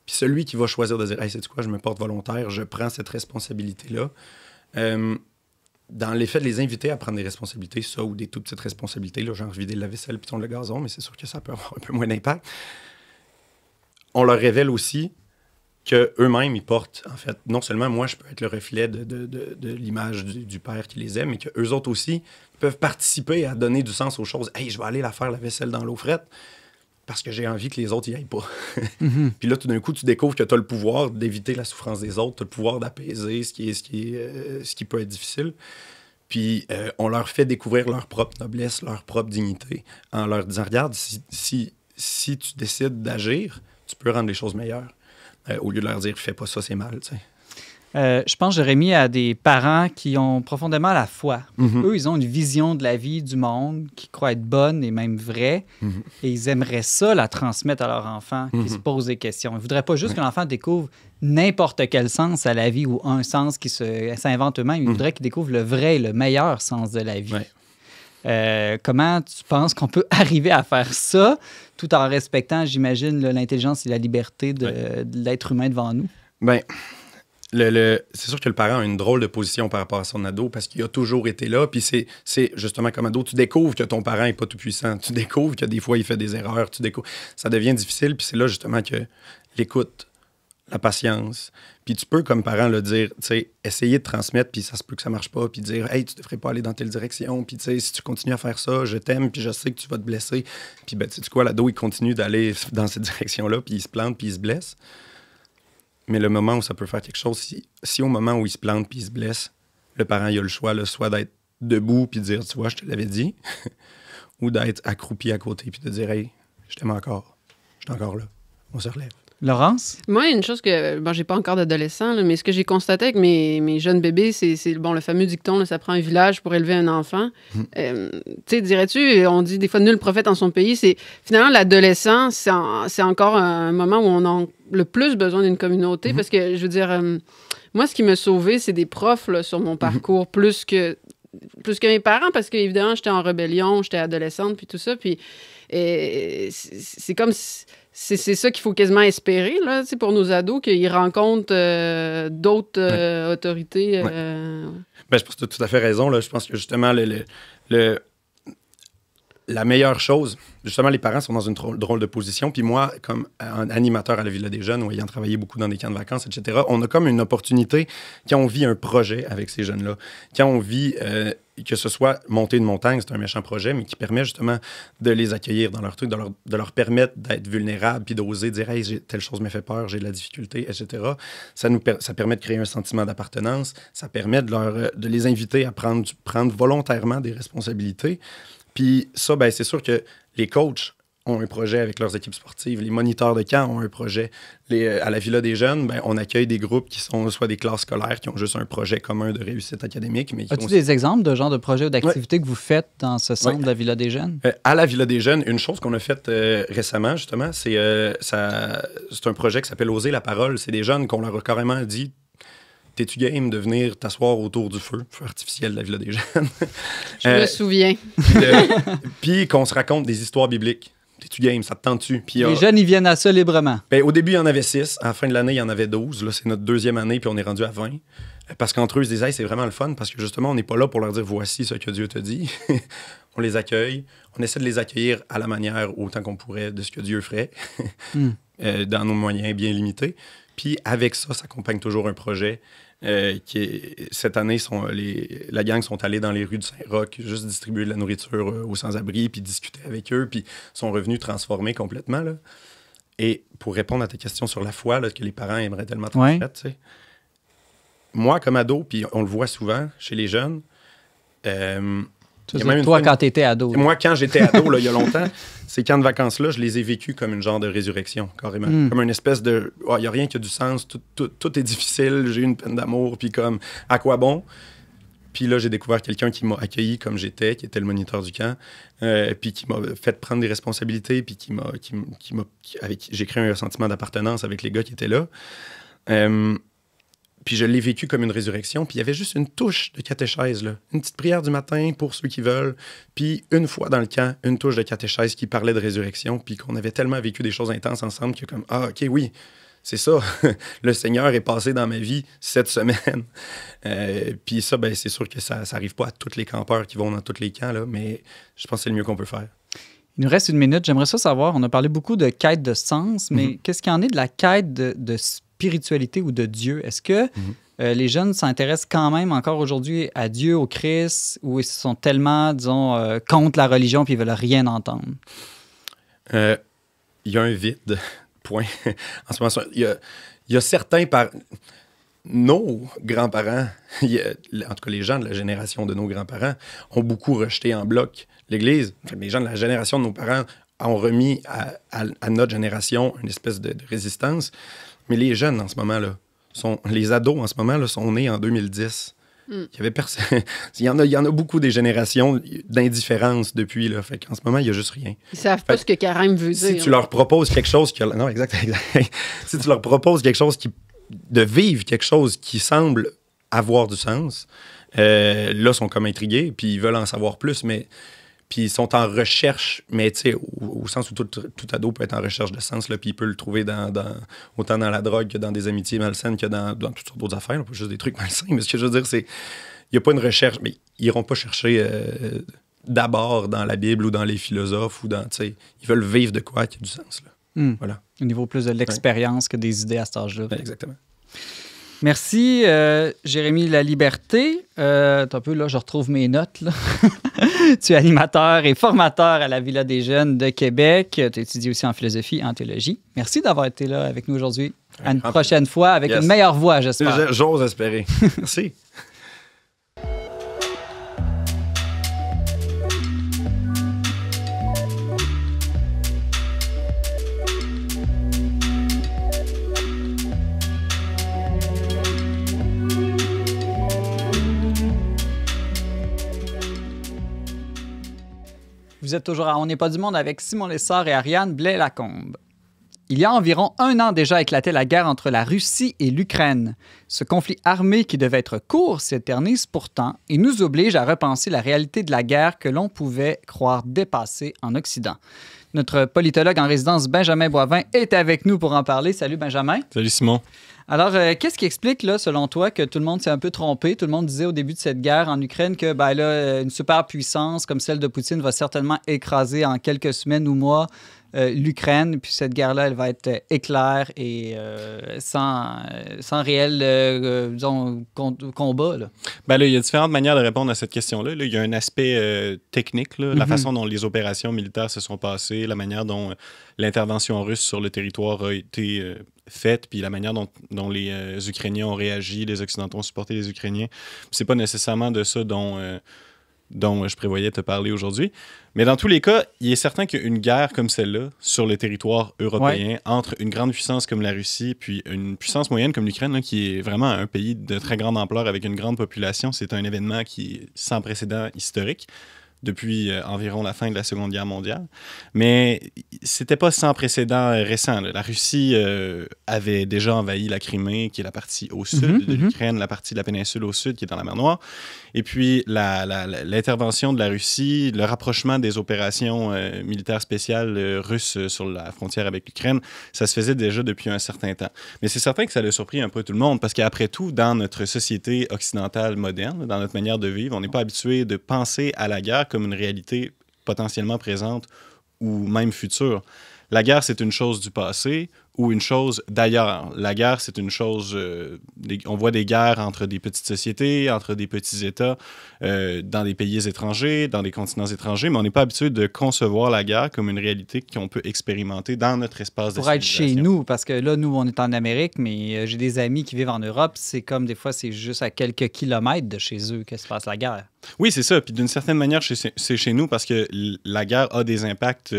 [SPEAKER 6] Puis celui qui va choisir de dire « hey, sais-tu quoi, je me porte volontaire, je prends cette responsabilité-là. » Dans l'effet de les inviter à prendre des responsabilités, ça ou des toutes petites responsabilités, là, genre vider la vaisselle puis tondre le gazon, mais c'est sûr que ça peut avoir un peu moins d'impact. On leur révèle aussi qu'eux-mêmes, ils portent, en fait, non seulement moi, je peux être le reflet de l'image du père qui les aime, mais qu'eux autres aussi peuvent participer à donner du sens aux choses. « Hey, je vais aller la faire, la vaisselle dans l'eau frette. » parce que j'ai envie que les autres y aillent pas. Puis là, tout d'un coup, tu découvres que tu as le pouvoir d'éviter la souffrance des autres, tu as le pouvoir d'apaiser ce qui peut être difficile. Puis on leur fait découvrir leur propre noblesse, leur propre dignité, en leur disant, regarde, si tu décides d'agir, tu peux rendre les choses meilleures. Au lieu de leur dire, fais pas ça, c'est mal, tu sais.
[SPEAKER 2] Je pense, Jérémy, à des parents qui ont profondément la foi. Eux, ils ont une vision de la vie, du monde, qui croient être bonne et même vraie. Et ils aimeraient ça la transmettre à leur enfant, qui se pose des questions. Ils ne voudraient pas juste que l'enfant découvre n'importe quel sens à la vie ou un sens qui s'invente eux-mêmes. Ils voudraient qu'ils découvrent le vrai et le meilleur sens de la vie. Comment tu penses qu'on peut arriver à faire ça tout en respectant, j'imagine, l'intelligence et la liberté de l'être humain devant nous?
[SPEAKER 6] Bien... c'est sûr que le parent a une drôle de position par rapport à son ado parce qu'il a toujours été là. Puis c'est justement comme ado, tu découvres que ton parent n'est pas tout puissant. Tu découvres que des fois, il fait des erreurs. Ça devient difficile. Puis c'est là justement que l'écoute, la patience. Puis tu peux, comme parent, le dire, tu sais, essayer de transmettre, puis ça se peut que ça marche pas. Puis dire, hey, tu devrais pas aller dans telle direction. Puis tu sais, si tu continues à faire ça, je t'aime, puis je sais que tu vas te blesser. Puis ben, tu sais quoi, l'ado, il continue d'aller dans cette direction-là, puis il se plante, puis il se blesse. Mais le moment où ça peut faire quelque chose, si au moment où il se plante puis il se blesse, le parent il a le choix, soit d'être debout puis de dire, tu vois, je te l'avais dit, ou d'être accroupi à côté puis de dire, hey, je t'aime encore, je suis encore là, on se relève.
[SPEAKER 2] Laurence?
[SPEAKER 4] Moi, une chose que, bon, j'ai pas encore d'adolescent, là, mais ce que j'ai constaté avec mes jeunes bébés, c'est bon, le fameux dicton, là, ça prend un village pour élever un enfant. Tu sais, dirais-tu, on dit des fois nul prophète en son pays, c'est finalement l'adolescent, c'est encore un moment où on a le plus besoin d'une communauté, parce que, je veux dire, moi, ce qui m'a sauvé, c'est des profs là, sur mon parcours, plus que mes parents, parce qu'évidemment, j'étais en rébellion, j'étais adolescente, puis tout ça, puis c'est comme... C'est ça qu'il faut quasiment espérer là, pour nos ados, qu'ils rencontrent d'autres autorités.
[SPEAKER 6] Ben, je pense que tu as tout à fait raison. Là. Je pense que justement, la meilleure chose, justement, les parents sont dans une drôle de position. Puis moi, comme animateur à la Villa des Jeunes, ou ayant travaillé beaucoup dans des camps de vacances, etc., on a comme une opportunité quand on vit un projet avec ces jeunes-là. Quand on vit, que ce soit monter une montagne, c'est un méchant projet, mais qui permet justement de les accueillir dans leur truc, de leur permettre d'être vulnérables, puis d'oser dire « Hey, telle chose me fait peur, j'ai de la difficulté, etc. » Ça permet de créer un sentiment d'appartenance. Ça permet de les inviter à prendre volontairement des responsabilités. Puis ça, ben, c'est sûr que les coachs ont un projet avec leurs équipes sportives. Les moniteurs de camp ont un projet. À la Villa des Jeunes, ben, on accueille des groupes qui sont soit des classes scolaires qui ont juste un projet commun de réussite académique. Mais
[SPEAKER 2] as-tu des exemples de genre de projets ou d'activités que vous faites dans ce centre de la Villa des Jeunes?
[SPEAKER 6] À la Villa des Jeunes, une chose qu'on a faite récemment, justement, c'est un projet qui s'appelle « Oser la parole ». C'est des jeunes qu'on leur a carrément dit « T'es-tu game de venir t'asseoir autour du feu artificiel de la Villa des Jeunes? »
[SPEAKER 4] Je me souviens.
[SPEAKER 6] Puis qu'on se raconte des histoires bibliques. T'es-tu game? Ça te tente-tu? Puis,
[SPEAKER 2] les jeunes, ils viennent à ça librement.
[SPEAKER 6] Ben, au début, il y en avait 6. À la fin de l'année, il y en avait 12. Là, c'est notre deuxième année, puis on est rendu à 20. Parce qu'entre eux, ils se disaient, hey, c'est vraiment le fun, parce que justement, on n'est pas là pour leur dire, voici ce que Dieu te dit. On les accueille. On essaie de les accueillir à la manière, autant qu'on pourrait, de ce que Dieu ferait, dans nos moyens bien limités. Puis avec ça s'accompagne toujours un projet cette année, la gang sont allés dans les rues de Saint-Roch, juste distribuer de la nourriture aux sans-abri, puis discuter avec eux, puis sont revenus transformés complètement. Là. Et pour répondre à ta question sur la foi, là, que les parents aimeraient tellement transmettre, tu sais, moi, comme ado, puis on le voit souvent chez les jeunes...
[SPEAKER 2] toi, quand tu étais ado.
[SPEAKER 6] Moi, quand j'étais ado, là, il y a longtemps, ces camps de vacances-là, je les ai vécus comme une genre de résurrection, carrément. Comme une espèce de... Il n'y a rien qui a du sens, tout est difficile, j'ai eu une peine d'amour, puis comme, à quoi bon? Puis là, j'ai découvert quelqu'un qui m'a accueilli comme j'étais, qui était le moniteur du camp, puis qui m'a fait prendre des responsabilités, puis avec qui j'ai créé un sentiment d'appartenance avec les gars qui étaient là. Puis je l'ai vécu comme une résurrection. Puis il y avait juste une touche de catéchèse, là. Une petite prière du matin pour ceux qui veulent. Puis une fois dans le camp, une touche de catéchèse qui parlait de résurrection. Puis qu'on avait tellement vécu des choses intenses ensemble que comme, ah, OK, oui, c'est ça. Le Seigneur est passé dans ma vie cette semaine. Puis ça, ben, c'est sûr que ça n'arrive pas à tous les campeurs qui vont dans tous les camps, là, mais je pense que c'est le mieux qu'on peut faire.
[SPEAKER 2] Il nous reste une minute. J'aimerais ça savoir, on a parlé beaucoup de quête de sens, mais qu'est-ce qu'il y en est de la quête de spiritualité ou de Dieu? Est-ce que les jeunes s'intéressent quand même encore aujourd'hui à Dieu, au Christ, ou ils sont tellement, disons, contre la religion puis ils veulent rien entendre?
[SPEAKER 6] il y a un vide, point. En ce moment, il y a certains nos grands-parents, en tout cas les gens de la génération de nos grands-parents, ont beaucoup rejeté en bloc l'Église. Les gens de la génération de nos parents ont remis à notre génération une espèce de résistance. Mais les jeunes, en ce moment-là, les ados, en ce moment-là, sont nés en 2010. Il y avait personne. il y en a beaucoup des générations d'indifférence depuis, là. Fait qu'en ce moment, il n'y a juste rien.
[SPEAKER 4] Ils savent pas ce que carême veut dire.
[SPEAKER 6] Si tu leur proposes quelque chose Non, exact. Si tu leur proposes quelque chose de vivre quelque chose qui semble avoir du sens, là, ils sont comme intrigués, puis ils veulent en savoir plus, puis ils sont en recherche, mais tu sais, au sens où tout ado peut être en recherche de sens, là, puis il peut le trouver autant dans la drogue que dans des amitiés malsaines, que dans toutes sortes d'autres affaires, là, pas juste des trucs malsains, mais ce que je veux dire, c'est il n'y a pas une recherche, mais ils n'iront pas chercher d'abord dans la Bible ou dans les philosophes, ou tu sais, ils veulent vivre de quoi qui a du sens, là. Voilà.
[SPEAKER 2] Au niveau plus de l'expérience que des idées à cet âge-là.
[SPEAKER 6] Exactement.
[SPEAKER 2] Merci, Jérémy Laliberté. Un peu, là, je retrouve mes notes. Là. Tu es animateur et formateur à la Villa des Jeunes de Québec. Tu étudies aussi en philosophie et en théologie. Merci d'avoir été là avec nous aujourd'hui. À une prochaine fois avec une meilleure voix, j'espère.
[SPEAKER 6] J'ose espérer. Merci.
[SPEAKER 2] Vous êtes toujours à On n'est pas du monde avec Simon Lessard et Ariane Blais-Lacombe. Il y a environ 1 an déjà éclatait la guerre entre la Russie et l'Ukraine. Ce conflit armé qui devait être court s'éternise pourtant et nous oblige à repenser la réalité de la guerre que l'on pouvait croire dépassée en Occident. Notre politologue en résidence, Benjamin Boivin, est avec nous pour en parler. Salut, Benjamin.
[SPEAKER 5] Salut, Simon.
[SPEAKER 2] Alors, qu'est-ce qui explique, là, selon toi, que tout le monde s'est un peu trompé? Tout le monde disait au début de cette guerre en Ukraine que une superpuissance comme celle de Poutine va certainement écraser en quelques semaines ou mois l'Ukraine. Puis cette guerre-là, elle va être éclair et sans réel combat. Là.
[SPEAKER 5] Là, il y a différentes manières de répondre à cette question-là. Là, il y a un aspect technique, là, la façon dont les opérations militaires se sont passées, la manière dont l'intervention russe sur le territoire a été faite, puis la manière dont les Ukrainiens ont réagi, les Occidentaux ont supporté les Ukrainiens. C'est pas nécessairement de ça dont je prévoyais te parler aujourd'hui. Mais dans tous les cas, il est certain qu'une guerre comme celle-là, sur le territoire européen, entre une grande puissance comme la Russie, puis une puissance moyenne comme l'Ukraine, là, qui est vraiment un pays de très grande ampleur avec une grande population, c'est un événement qui est sans précédent historique depuis environ la fin de la Seconde Guerre mondiale. Mais c'était pas sans précédent récent. Là. La Russie avait déjà envahi la Crimée, qui est la partie au sud de l'Ukraine, la partie de la péninsule au sud, qui est dans la mer Noire. Et puis, l'intervention de la Russie, le rapprochement des opérations militaires spéciales russes sur la frontière avec l'Ukraine, ça se faisait déjà depuis un certain temps. Mais c'est certain que ça a surpris un peu tout le monde, parce qu'après tout, dans notre société occidentale moderne, dans notre manière de vivre, on n'est pas habitué de penser à la guerre comme une réalité potentiellement présente ou même future. La guerre, c'est une chose du passé ou une chose d'ailleurs. La guerre, c'est une chose... on voit des guerres entre des petites sociétés, entre des petits États, dans des pays étrangers, dans des continents étrangers, mais on n'est pas habitué de concevoir la guerre comme une réalité qu'on peut expérimenter dans notre espace de civilisation.
[SPEAKER 2] Pour être chez nous, parce que là, nous, on est en Amérique, mais j'ai des amis qui vivent en Europe, c'est comme des fois, c'est juste à quelques kilomètres de chez eux que se passe la guerre.
[SPEAKER 5] Oui, c'est ça. Puis d'une certaine manière, c'est chez nous parce que la guerre a des impacts...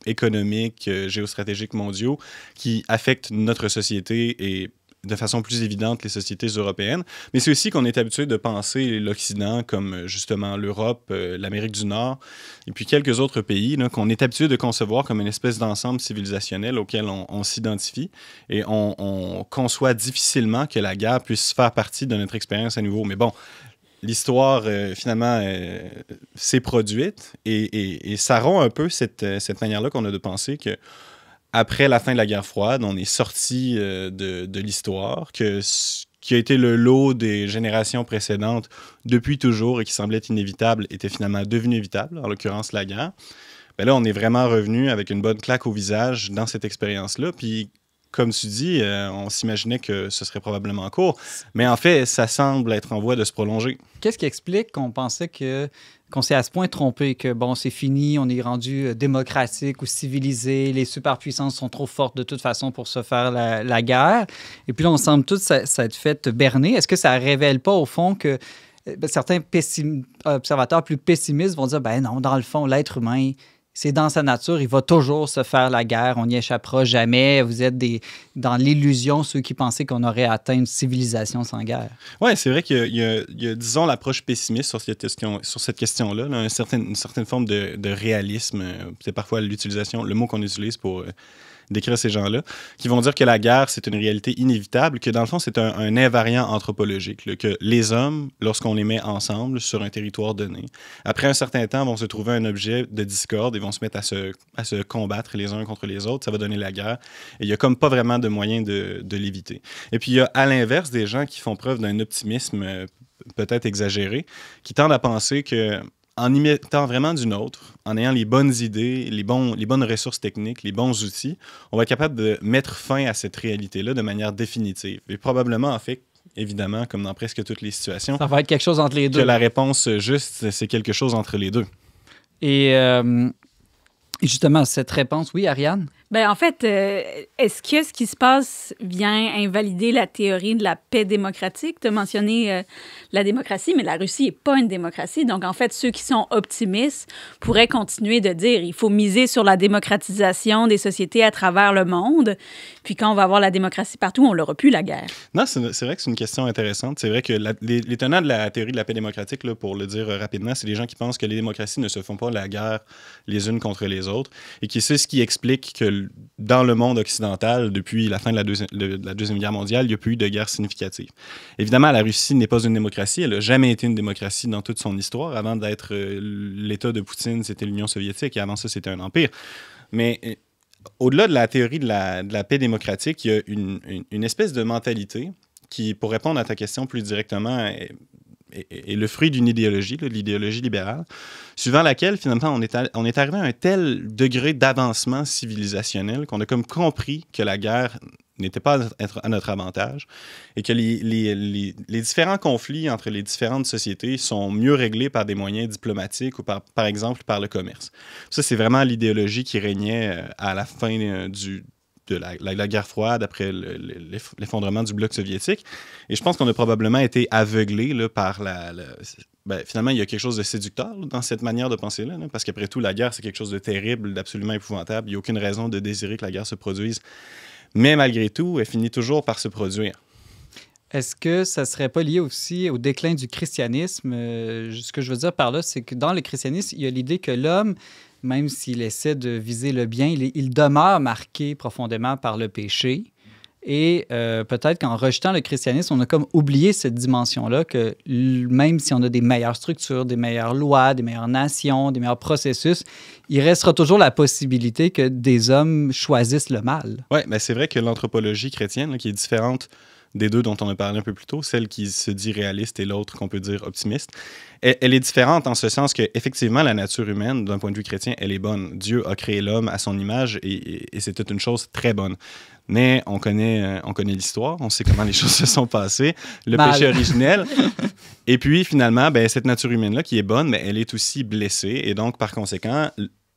[SPEAKER 5] économiques, géostratégiques mondiaux qui affectent notre société et de façon plus évidente les sociétés européennes. Mais c'est aussi qu'on est habitué de penser l'Occident comme justement l'Europe, l'Amérique du Nord et puis quelques autres pays là, qu'on est habitué de concevoir comme une espèce d'ensemble civilisationnel auquel on s'identifie et on conçoit difficilement que la guerre puisse faire partie de notre expérience à nouveau. Mais bon, l'histoire, finalement, s'est produite et ça rompt un peu cette manière-là qu'on a de penser qu'après la fin de la guerre froide, on est sorti de l'histoire, qui a été le lot des générations précédentes depuis toujours et qui semblait inévitable, était finalement devenu évitable, en l'occurrence la guerre. Là, on est vraiment revenu avec une bonne claque au visage dans cette expérience-là, puis comme tu dis, on s'imaginait que ce serait probablement court, mais en fait, ça semble être en voie de se prolonger.
[SPEAKER 2] Qu'est-ce qui explique qu'on pensait qu'on s'est à ce point trompé, que bon, c'est fini, on est rendu démocratique ou civilisé, les superpuissances sont trop fortes de toute façon pour se faire la guerre. Et puis là, on semble tous s'être fait berner. Est-ce que ça ne révèle pas au fond que certains observateurs plus pessimistes vont dire, ben non, dans le fond, l'être humain, c'est dans sa nature, il va toujours se faire la guerre, on n'y échappera jamais. Vous êtes dans l'illusion, ceux qui pensaient qu'on aurait atteint une civilisation sans guerre.
[SPEAKER 5] Oui, c'est vrai qu'il y a, disons, l'approche pessimiste sur cette question-là, là, une certaine forme de réalisme. C'est parfois le mot qu'on utilise pour décrire ces gens-là, qui vont dire que la guerre, c'est une réalité inévitable, que dans le fond, c'est un invariant anthropologique, là, que les hommes, lorsqu'on les met ensemble sur un territoire donné, après un certain temps, vont se trouver un objet de discorde et vont se mettre à se combattre les uns contre les autres. Ça va donner la guerre. Et il n'y a comme pas vraiment de moyen de l'éviter. Et puis, il y a à l'inverse des gens qui font preuve d'un optimisme peut-être exagéré, qui tendent à penser que en y mettant vraiment du nôtre, en ayant les bonnes idées, les bonnes ressources techniques, les bons outils, on va être capable de mettre fin à cette réalité-là de manière définitive. Et probablement, en fait, évidemment, comme dans presque toutes les situations,
[SPEAKER 2] ça va être quelque chose entre les deux.
[SPEAKER 5] Que la réponse juste, c'est quelque chose entre les deux.
[SPEAKER 2] Et justement, cette réponse, oui, Ariane?
[SPEAKER 3] En fait, est-ce que ce qui se passe vient invalider la théorie de la paix démocratique? Tu as mentionné la démocratie, mais la Russie n'est pas une démocratie. Donc, en fait, ceux qui sont optimistes pourraient continuer de dire il faut miser sur la démocratisation des sociétés à travers le monde. Puis quand on va avoir la démocratie partout, on n'aura plus la guerre.
[SPEAKER 5] Non, c'est vrai que c'est une question intéressante. C'est vrai que les tenants de la théorie de la paix démocratique, là, pour le dire rapidement, c'est des gens qui pensent que les démocraties ne se font pas la guerre les unes contre les autres et qui c'est ce qui explique que dans le monde occidental, depuis la fin de la Deuxième Guerre mondiale, il n'y a plus eu de guerre significative. Évidemment, la Russie n'est pas une démocratie. Elle n'a jamais été une démocratie dans toute son histoire. Avant d'être l'État de Poutine, c'était l'Union soviétique et avant ça, c'était un empire. Mais au-delà de la théorie de la paix démocratique, il y a une espèce de mentalité qui, pour répondre à ta question plus directement, est le fruit d'une idéologie, l'idéologie libérale, suivant laquelle, finalement, on est arrivé à un tel degré d'avancement civilisationnel qu'on a comme compris que la guerre n'était pas à notre avantage et que les différents conflits entre les différentes sociétés sont mieux réglés par des moyens diplomatiques ou par exemple par le commerce. Ça, c'est vraiment l'idéologie qui régnait à la fin de la guerre froide, après l'effondrement du bloc soviétique. Et je pense qu'on a probablement été aveuglés là, par finalement, il y a quelque chose de séducteur là, dans cette manière de penser-là, là, parce qu'après tout, la guerre, c'est quelque chose de terrible, d'absolument épouvantable. Il n'y a aucune raison de désirer que la guerre se produise. Mais malgré tout, elle finit toujours par se produire.
[SPEAKER 2] Est-ce que ça ne serait pas lié aussi au déclin du christianisme? Ce que je veux dire par là, c'est que dans le christianisme, il y a l'idée que l'homme, même s'il essaie de viser le bien, il demeure marqué profondément par le péché. Et peut-être qu'en rejetant le christianisme, on a comme oublié cette dimension-là, que même si on a des meilleures structures, des meilleures lois, des meilleures nations, des meilleurs processus, il restera toujours la possibilité que des hommes choisissent le mal.
[SPEAKER 5] Oui, mais c'est vrai que l'anthropologie chrétienne, là, qui est différente des deux dont on a parlé un peu plus tôt, celle qui se dit réaliste et l'autre qu'on peut dire optimiste, elle est différente en ce sens qu'effectivement, la nature humaine, d'un point de vue chrétien, elle est bonne. Dieu a créé l'homme à son image et c'était une chose très bonne. Mais on connaît l'histoire, on sait comment les choses se sont passées, le péché originel. Et puis, finalement, cette nature humaine-là qui est bonne, mais elle est aussi blessée. Et donc, par conséquent,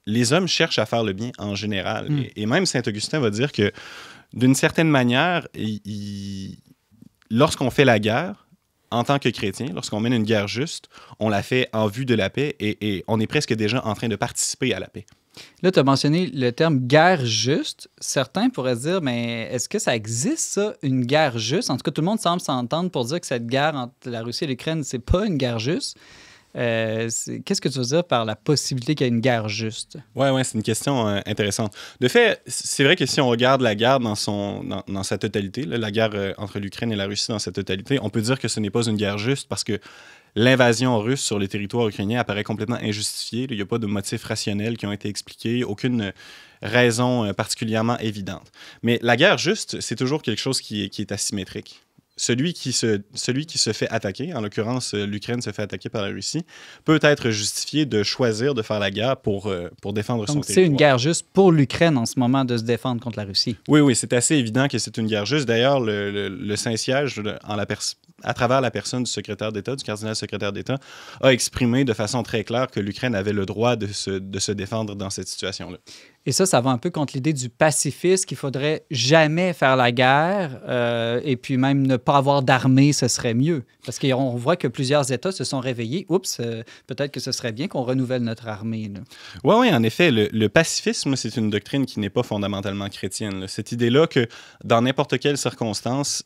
[SPEAKER 5] les hommes cherchent à faire le bien en général. Et même Saint-Augustin va dire que, d'une certaine manière, lorsqu'on fait la guerre, en tant que chrétien, lorsqu'on mène une guerre juste, on la fait en vue de la paix et on est presque déjà en train de participer à la paix.
[SPEAKER 2] Là, tu as mentionné le terme « guerre juste ». Certains pourraient se dire, mais est-ce que ça existe, ça, une guerre juste? En tout cas, tout le monde semble s'entendre pour dire que cette guerre entre la Russie et l'Ukraine, c'est pas une guerre juste. Qu'est-ce que tu veux dire par la possibilité qu'il y ait une guerre juste? Oui,
[SPEAKER 5] c'est une question intéressante. De fait, c'est vrai que si on regarde la guerre dans sa totalité, là, la guerre entre l'Ukraine et la Russie dans sa totalité, on peut dire que ce n'est pas une guerre juste parce que l'invasion russe sur les territoires ukrainiens apparaît complètement injustifiée. Il n'y a pas de motifs rationnels qui ont été expliqués, aucune raison particulièrement évidente. Mais la guerre juste, c'est toujours quelque chose qui est asymétrique. celui qui se fait attaquer, en l'occurrence, l'Ukraine se fait attaquer par la Russie, peut être justifié de choisir de faire la guerre pour défendre son territoire.
[SPEAKER 2] Donc, c'est une guerre juste pour l'Ukraine en ce moment de se défendre contre la Russie.
[SPEAKER 5] Oui, c'est assez évident que c'est une guerre juste. D'ailleurs, le Saint-Siège, à travers la personne du secrétaire d'État, du cardinal secrétaire d'État, a exprimé de façon très claire que l'Ukraine avait le droit de se défendre dans cette situation-là.
[SPEAKER 2] Et ça va un peu contre l'idée du pacifisme, qu'il faudrait jamais faire la guerre et puis même ne pas avoir d'armée, ce serait mieux. Parce qu'on voit que plusieurs États se sont réveillés. Oups, peut-être que ce serait bien qu'on renouvelle notre armée.
[SPEAKER 5] Oui, en effet. Le pacifisme, c'est une doctrine qui n'est pas fondamentalement chrétienne. Là. Cette idée-là que dans n'importe quelle circonstance,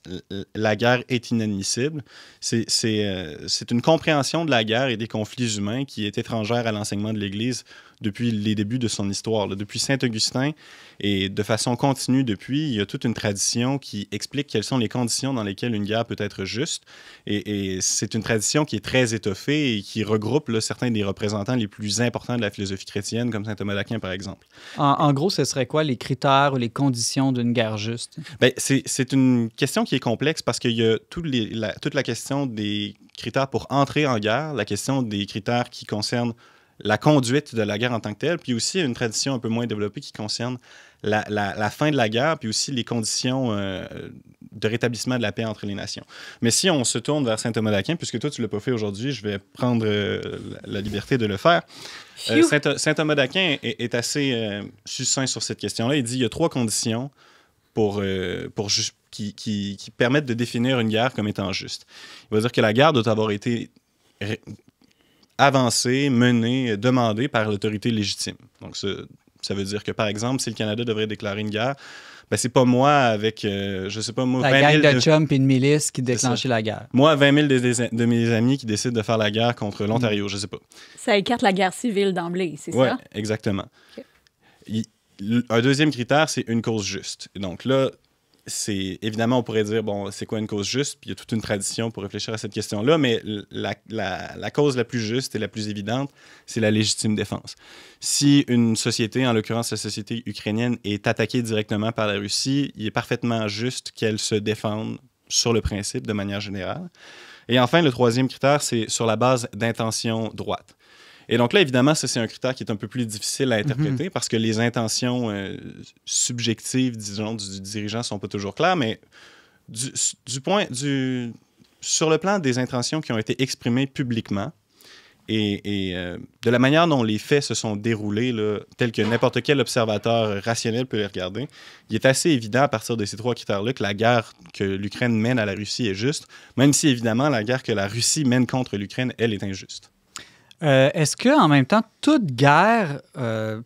[SPEAKER 5] la guerre est inadmissible, c'est une compréhension de la guerre et des conflits humains qui est étrangère à l'enseignement de l'Église depuis les débuts de son histoire. Là. Depuis Saint-Augustin, et de façon continue depuis, il y a toute une tradition qui explique quelles sont les conditions dans lesquelles une guerre peut être juste. Et c'est une tradition qui est très étoffée et qui regroupe là, certains des représentants les plus importants de la philosophie chrétienne, comme saint Thomas d'Aquin, par exemple.
[SPEAKER 2] En gros, ce serait quoi les critères ou les conditions d'une guerre juste?
[SPEAKER 5] Bien, c'est une question qui est complexe parce qu'il y a toute la question des critères pour entrer en guerre, la question des critères qui concernent la conduite de la guerre en tant que telle, puis aussi une tradition un peu moins développée qui concerne la fin de la guerre, puis aussi les conditions de rétablissement de la paix entre les nations. Mais si on se tourne vers saint Thomas d'Aquin, puisque toi, tu ne l'as pas fait aujourd'hui, je vais prendre la liberté de le faire. Saint Thomas d'Aquin est assez succinct sur cette question-là. Il dit qu'il y a 3 conditions qui permettent de définir une guerre comme étant juste. Il va dire que la guerre doit avoir été avancée, menée, demandée par l'autorité légitime. Donc, ça veut dire que, par exemple, si le Canada devrait déclarer une guerre, ben c'est pas moi avec, je sais pas, moi,
[SPEAKER 2] la gang de chums et une milice qui déclenchait la guerre.
[SPEAKER 5] Moi, 20 000 de mes amis qui décident de faire la guerre contre l'Ontario, je sais pas.
[SPEAKER 3] Ça écarte la guerre civile d'emblée, c'est ça?
[SPEAKER 5] Oui, exactement. Okay. Un deuxième critère, c'est une cause juste. Et donc là, évidemment, on pourrait dire, bon, c'est quoi une cause juste? Puis il y a toute une tradition pour réfléchir à cette question-là, mais la cause la plus juste et la plus évidente, c'est la légitime défense. Si une société, en l'occurrence la société ukrainienne, est attaquée directement par la Russie, il est parfaitement juste qu'elle se défende sur le principe, de manière générale. Et enfin, le troisième critère, c'est sur la base d'intention droite. Et donc là, évidemment, ça, c'est un critère qui est un peu plus difficile à interpréter parce que les intentions subjectives, disons, du dirigeant ne sont pas toujours claires, mais sur le plan des intentions qui ont été exprimées publiquement et de la manière dont les faits se sont déroulés, là, tel que n'importe quel observateur rationnel peut les regarder, il est assez évident à partir de ces 3 critères-là que la guerre que l'Ukraine mène à la Russie est juste, même si, évidemment, la guerre que la Russie mène contre l'Ukraine, elle, est injuste.
[SPEAKER 2] Est-ce qu'en même temps, toute guerre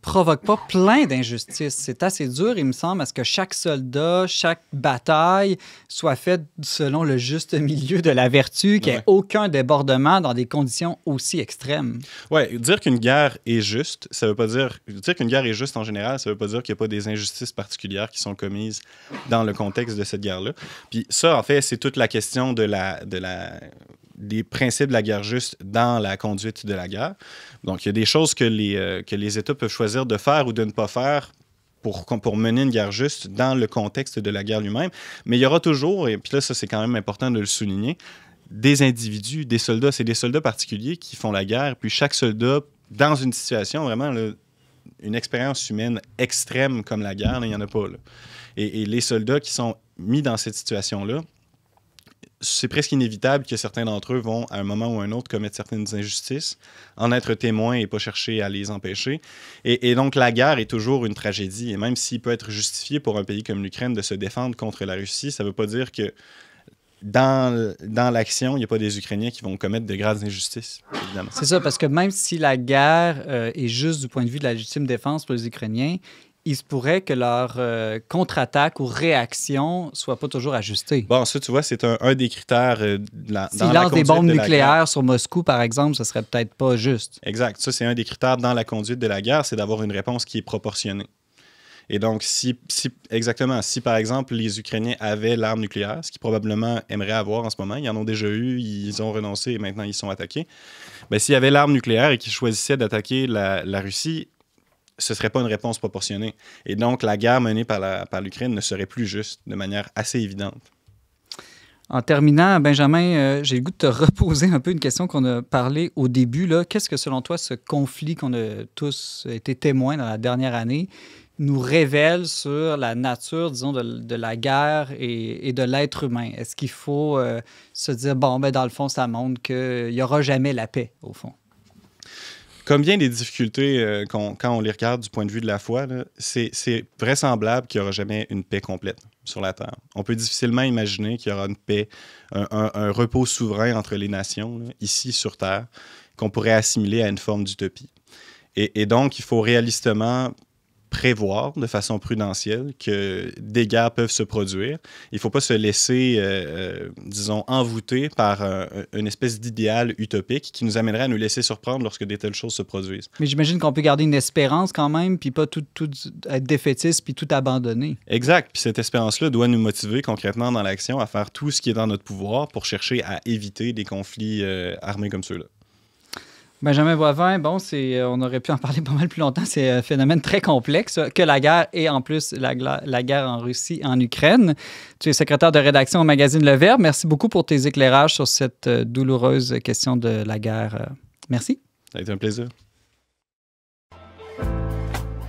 [SPEAKER 2] provoque pas plein d'injustices? C'est assez dur, il me semble, à ce que chaque soldat, chaque bataille soit faite selon le juste milieu de la vertu, qu'il n'y ait aucun débordement dans des conditions aussi extrêmes.
[SPEAKER 5] Oui, dire qu'une guerre est juste, ça veut pas dire qu'une guerre est juste en général, ça veut pas dire qu'il n'y a pas des injustices particulières qui sont commises dans le contexte de cette guerre-là. Puis ça, en fait, c'est toute la question des principes de la guerre juste dans la conduite de la guerre. Donc, il y a des choses que les États peuvent choisir de faire ou de ne pas faire pour mener une guerre juste dans le contexte de la guerre lui-même. Mais il y aura toujours, et puis là, ça, c'est quand même important de le souligner, des individus, des soldats. C'est des soldats particuliers qui font la guerre. Puis chaque soldat, dans une situation vraiment, là, une expérience humaine extrême comme la guerre, là, il n'y en a pas. Là. Et les soldats qui sont mis dans cette situation-là, c'est presque inévitable que certains d'entre eux vont, à un moment ou à un autre, commettre certaines injustices, en être témoins et pas chercher à les empêcher. Et donc, la guerre est toujours une tragédie. Et même s'il peut être justifié pour un pays comme l'Ukraine de se défendre contre la Russie, ça ne veut pas dire que dans l'action, il n'y a pas des Ukrainiens qui vont commettre de graves injustices, évidemment.
[SPEAKER 2] C'est ça, parce que même si la guerre est juste du point de vue de la légitime défense pour les Ukrainiens, il se pourrait que leur contre-attaque ou réaction ne soit pas toujours ajustée.
[SPEAKER 5] Bon, ça, tu vois, c'est un des critères
[SPEAKER 2] S'ils lancent des bombes nucléaires sur Moscou, par exemple, ce serait peut-être pas juste.
[SPEAKER 5] Exact. Ça, c'est un des critères dans la conduite de la guerre, c'est d'avoir une réponse qui est proportionnée. Et donc, si par exemple, les Ukrainiens avaient l'arme nucléaire, ce qu'ils probablement aimeraient avoir en ce moment, ils en ont déjà eu, ils ont renoncé et maintenant ils sont attaqués, bien, s'il y avait l'arme nucléaire et qu'ils choisissaient d'attaquer la Russie, ce ne serait pas une réponse proportionnée. Et donc, la guerre menée par l'Ukraine ne serait plus juste, de manière assez évidente.
[SPEAKER 2] En terminant, Benjamin, j'ai le goût de te reposer un peu une question qu'on a parlé au début. Là. Qu'est-ce que, selon toi, ce conflit qu'on a tous été témoins dans la dernière année nous révèle sur la nature, disons, de la guerre et de l'être humain? Est-ce qu'il faut se dire, dans le fond, ça montre qu'il n'y aura jamais la paix, au fond?
[SPEAKER 5] Comme bien des difficultés, quand on les regarde du point de vue de la foi, là, c'est vraisemblable qu'il n'y aura jamais une paix complète sur la Terre. On peut difficilement imaginer qu'il y aura une paix, un repos souverain entre les nations, là, ici sur Terre, qu'on pourrait assimiler à une forme d'utopie. Et donc, il faut réalistement prévoir de façon prudentielle que des guerres peuvent se produire. Il ne faut pas se laisser, disons, envoûter par une espèce d'idéal utopique qui nous amènerait à nous laisser surprendre lorsque de telles choses se produisent.
[SPEAKER 2] Mais j'imagine qu'on peut garder une espérance quand même, puis pas tout être défaitiste, puis tout abandonner.
[SPEAKER 5] Exact. Puis cette espérance-là doit nous motiver concrètement dans l'action à faire tout ce qui est dans notre pouvoir pour chercher à éviter des conflits armés comme ceux-là.
[SPEAKER 2] Benjamin Boivin, on aurait pu en parler pas mal plus longtemps. C'est un phénomène très complexe que la guerre et en plus la guerre en Russie, en Ukraine. Tu es secrétaire de rédaction au magazine Le Verbe. Merci beaucoup pour tes éclairages sur cette douloureuse question de la guerre. Merci.
[SPEAKER 5] Ça a été un plaisir.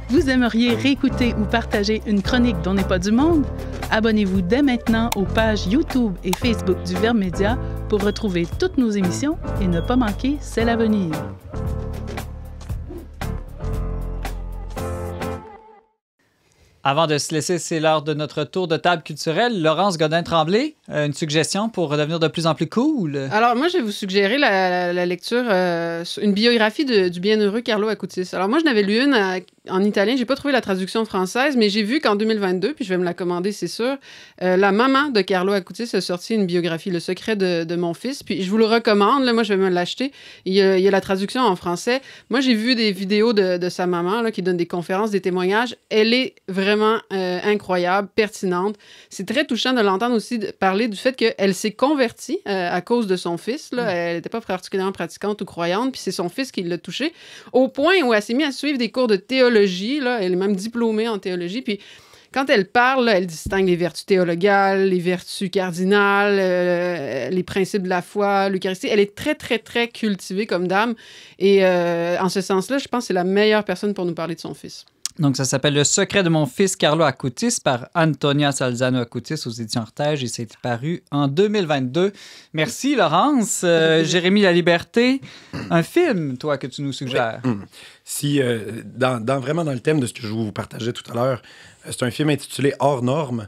[SPEAKER 7] Vous aimeriez réécouter ou partager une chronique dont n'est pas du monde? Abonnez-vous dès maintenant aux pages YouTube et Facebook du Verbe Média pour retrouver toutes nos émissions et ne pas manquer C'est l'avenir.
[SPEAKER 2] Avant de se laisser, c'est l'heure de notre tour de table culturelle. Laurence Godin-Tremblay, une suggestion pour devenir de plus en plus cool?
[SPEAKER 4] Alors, moi, je vais vous suggérer la lecture, une biographie du bienheureux Carlo Acutis. Alors, moi, je n'avais lu une en italien. J'ai pas trouvé la traduction française, mais j'ai vu qu'en 2022, puis je vais me la commander, c'est sûr, la maman de Carlo Acutis a sorti une biographie, Le secret de mon fils. Puis je vous le recommande. Là, moi, je vais me l'acheter. Il y a la traduction en français. Moi, j'ai vu des vidéos de sa maman là, qui donne des conférences, des témoignages. Elle est vraiment incroyable, pertinente. C'est très touchant de l'entendre aussi parler du fait qu'elle s'est convertie à cause de son fils. Là. Elle n'était pas particulièrement pratiquante ou croyante, puis c'est son fils qui l'a touchée, au point où elle s'est mise à suivre des cours de théologie. Là. Elle est même diplômée en théologie, puis quand elle parle, là, elle distingue les vertus théologales, les vertus cardinales, les principes de la foi, l'Eucharistie. Elle est très, très, très cultivée comme dame. Et en ce sens-là, je pense que c'est la meilleure personne pour nous parler de son fils.
[SPEAKER 2] Donc, ça s'appelle Le secret de mon fils Carlo Acutis par Antonia Salzano Acutis aux éditions Artege et c'est paru en 2022. Merci, Laurence. Jérémy Laliberté, un film, toi, que tu nous suggères.
[SPEAKER 6] Oui. Si, vraiment dans le thème de ce que je vous partageais tout à l'heure, c'est un film intitulé Hors normes.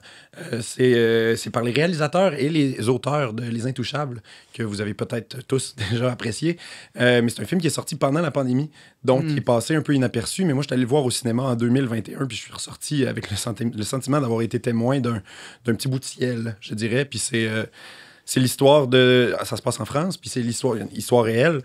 [SPEAKER 6] C'est par les réalisateurs et les auteurs de Les Intouchables, que vous avez peut-être tous déjà apprécié. Mais c'est un film qui est sorti pendant la pandémie, donc qui est passé un peu inaperçu. Mais moi, je suis allé le voir au cinéma en 2021, puis je suis ressorti avec le sentiment d'avoir été témoin d'un petit bout de ciel, je dirais. Puis c'est l'histoire de... Ça se passe en France, puis c'est une histoire réelle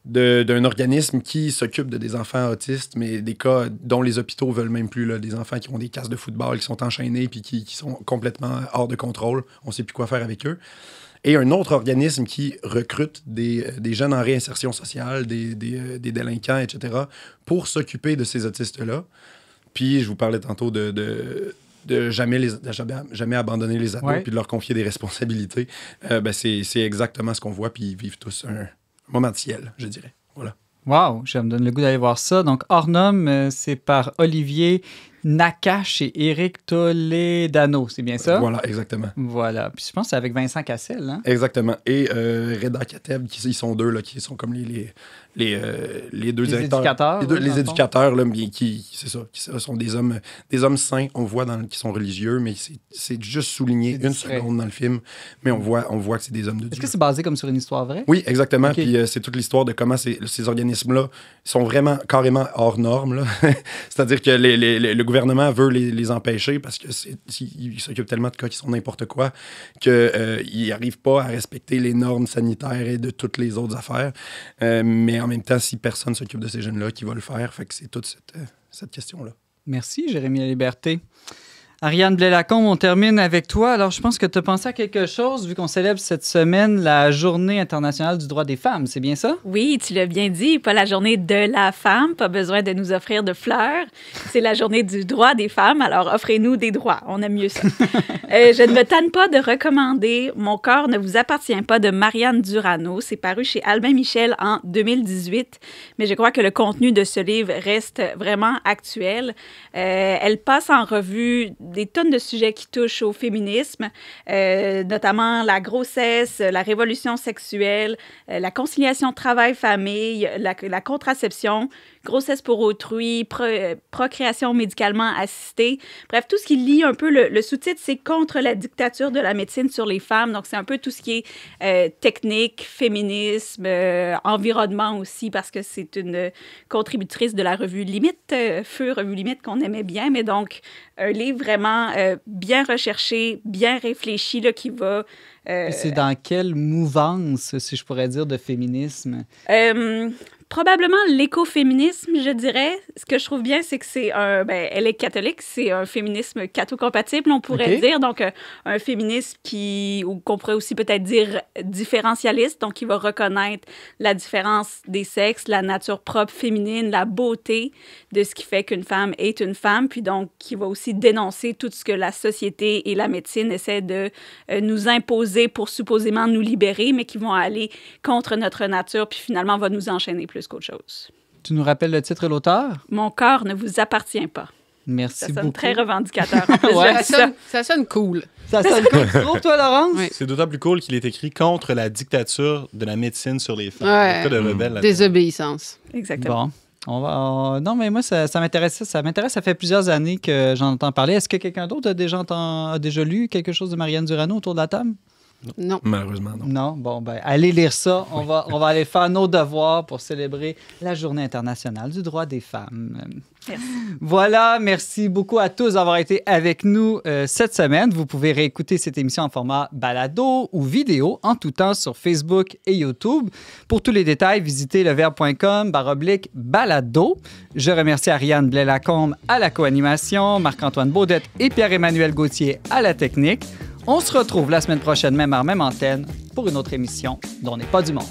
[SPEAKER 6] d'un organisme qui s'occupe de des enfants autistes, mais des cas dont les hôpitaux veulent même plus, là, des enfants qui ont des casques de football, qui sont enchaînés puis qui sont complètement hors de contrôle. On ne sait plus quoi faire avec eux. Et un autre organisme qui recrute des jeunes en réinsertion sociale, des délinquants, etc., pour s'occuper de ces autistes-là. Puis, je vous parlais tantôt de jamais abandonner les ados, puis de leur confier des responsabilités. C'est exactement ce qu'on voit, puis ils vivent tous un moment de ciel, je dirais. Voilà.
[SPEAKER 2] Wow, ça me donne le goût d'aller voir ça. Donc, Hors normes, c'est par Olivier Nakache et Éric Toledano, c'est bien ça?
[SPEAKER 6] Voilà, exactement.
[SPEAKER 2] Voilà. Puis je pense que c'est avec Vincent Cassel, hein?
[SPEAKER 6] Exactement. Et Reda Kateb, ils sont deux, là, qui sont comme les deux directeurs.
[SPEAKER 2] Éducateurs,
[SPEAKER 6] les éducateurs, là, qui sont des hommes saints, on voit, qui sont religieux, mais c'est juste souligné une seconde dans le film, mais on voit que c'est des hommes de Dieu.
[SPEAKER 2] Est-ce que c'est basé comme sur une histoire vraie?
[SPEAKER 6] Oui, exactement.
[SPEAKER 2] Okay.
[SPEAKER 6] Puis c'est toute l'histoire de comment ces organismes-là sont vraiment carrément hors normes, là. C'est-à-dire que le gouvernement veut les empêcher parce qu'ils s'occupent tellement de cas qui sont n'importe quoi qu'ils n'arrivent pas à respecter les normes sanitaires et de toutes les autres affaires. Mais en même temps, si personne s'occupe de ces jeunes-là, qui va le faire? Fait que c'est toute cette question-là.
[SPEAKER 2] Merci, Jérémy Laliberté. Ariane Blais-Lacombe, on termine avec toi. Alors, je pense que tu as pensé à quelque chose, vu qu'on célèbre cette semaine la Journée internationale du droit des femmes. C'est bien ça?
[SPEAKER 3] Oui, tu l'as bien dit. Pas la journée de la femme. Pas besoin de nous offrir de fleurs. C'est la journée du droit des femmes. Alors, offrez-nous des droits. On aime mieux ça. Je ne me tanne pas de recommander Mon corps ne vous appartient pas de Marianne Durano. C'est paru chez Albin Michel en 2018. Mais je crois que le contenu de ce livre reste vraiment actuel. Elle passe en revue des tonnes de sujets qui touchent au féminisme, notamment la grossesse, la révolution sexuelle, la conciliation travail-famille, la contraception, grossesse pour autrui, procréation médicalement assistée. Bref, tout ce qui lie un peu le sous-titre, c'est contre la dictature de la médecine sur les femmes. Donc, c'est un peu tout ce qui est technique, féminisme, environnement aussi, parce que c'est une contributrice de la revue Limite, Feu Revue Limite, qu'on aimait bien. Mais donc, un livre vraiment bien recherché, bien réfléchi, là, qui va...
[SPEAKER 2] C'est dans quelle mouvance, si je pourrais dire, de féminisme?
[SPEAKER 3] Probablement l'écoféminisme, je dirais. Ce que je trouve bien, c'est que c'est elle est catholique, c'est un féminisme catho-compatible, on pourrait dire. Donc, un féminisme qu'on pourrait aussi peut-être dire différentialiste, donc qui va reconnaître la différence des sexes, la nature propre féminine, la beauté de ce qui fait qu'une femme est une femme, puis donc qui va aussi dénoncer tout ce que la société et la médecine essaient de nous imposer pour supposément nous libérer, mais qui vont aller contre notre nature, puis finalement va nous enchaîner plus qu'autre chose.
[SPEAKER 2] Tu nous rappelles le titre et l'auteur?
[SPEAKER 3] Mon corps ne vous appartient pas.
[SPEAKER 2] Merci beaucoup.
[SPEAKER 3] Ça sonne très revendicateur.
[SPEAKER 4] Ça sonne cool.
[SPEAKER 2] Ça sonne cool. Tu trouves, toi, Laurence?
[SPEAKER 4] Oui.
[SPEAKER 5] C'est d'autant plus cool qu'il est écrit contre la dictature de la médecine sur les femmes.
[SPEAKER 4] Ouais.
[SPEAKER 5] Le cas de rebelle.
[SPEAKER 4] Désobéissance.
[SPEAKER 3] Exactement.
[SPEAKER 2] Bon. Non, mais moi, ça m'intéresse. Ça m'intéresse. Ça fait plusieurs années que j'en entends parler. Est-ce que quelqu'un d'autre a déjà lu quelque chose de Marianne Durano autour de la table?
[SPEAKER 4] Non.
[SPEAKER 6] Malheureusement, non.
[SPEAKER 2] Non? Bon, allez lire ça. On va aller faire nos devoirs pour célébrer la Journée internationale du droit des femmes.
[SPEAKER 3] Merci.
[SPEAKER 2] Voilà, merci beaucoup à tous d'avoir été avec nous cette semaine. Vous pouvez réécouter cette émission en format balado ou vidéo en tout temps sur Facebook et YouTube. Pour tous les détails, visitez leverbe.com/balado. Je remercie Ariane Blais-Lacombe à la co-animation, Marc-Antoine Baudette et Pierre-Emmanuel Gauthier à la technique. On se retrouve la semaine prochaine, même heure, même antenne, pour une autre émission dont n'est pas du monde.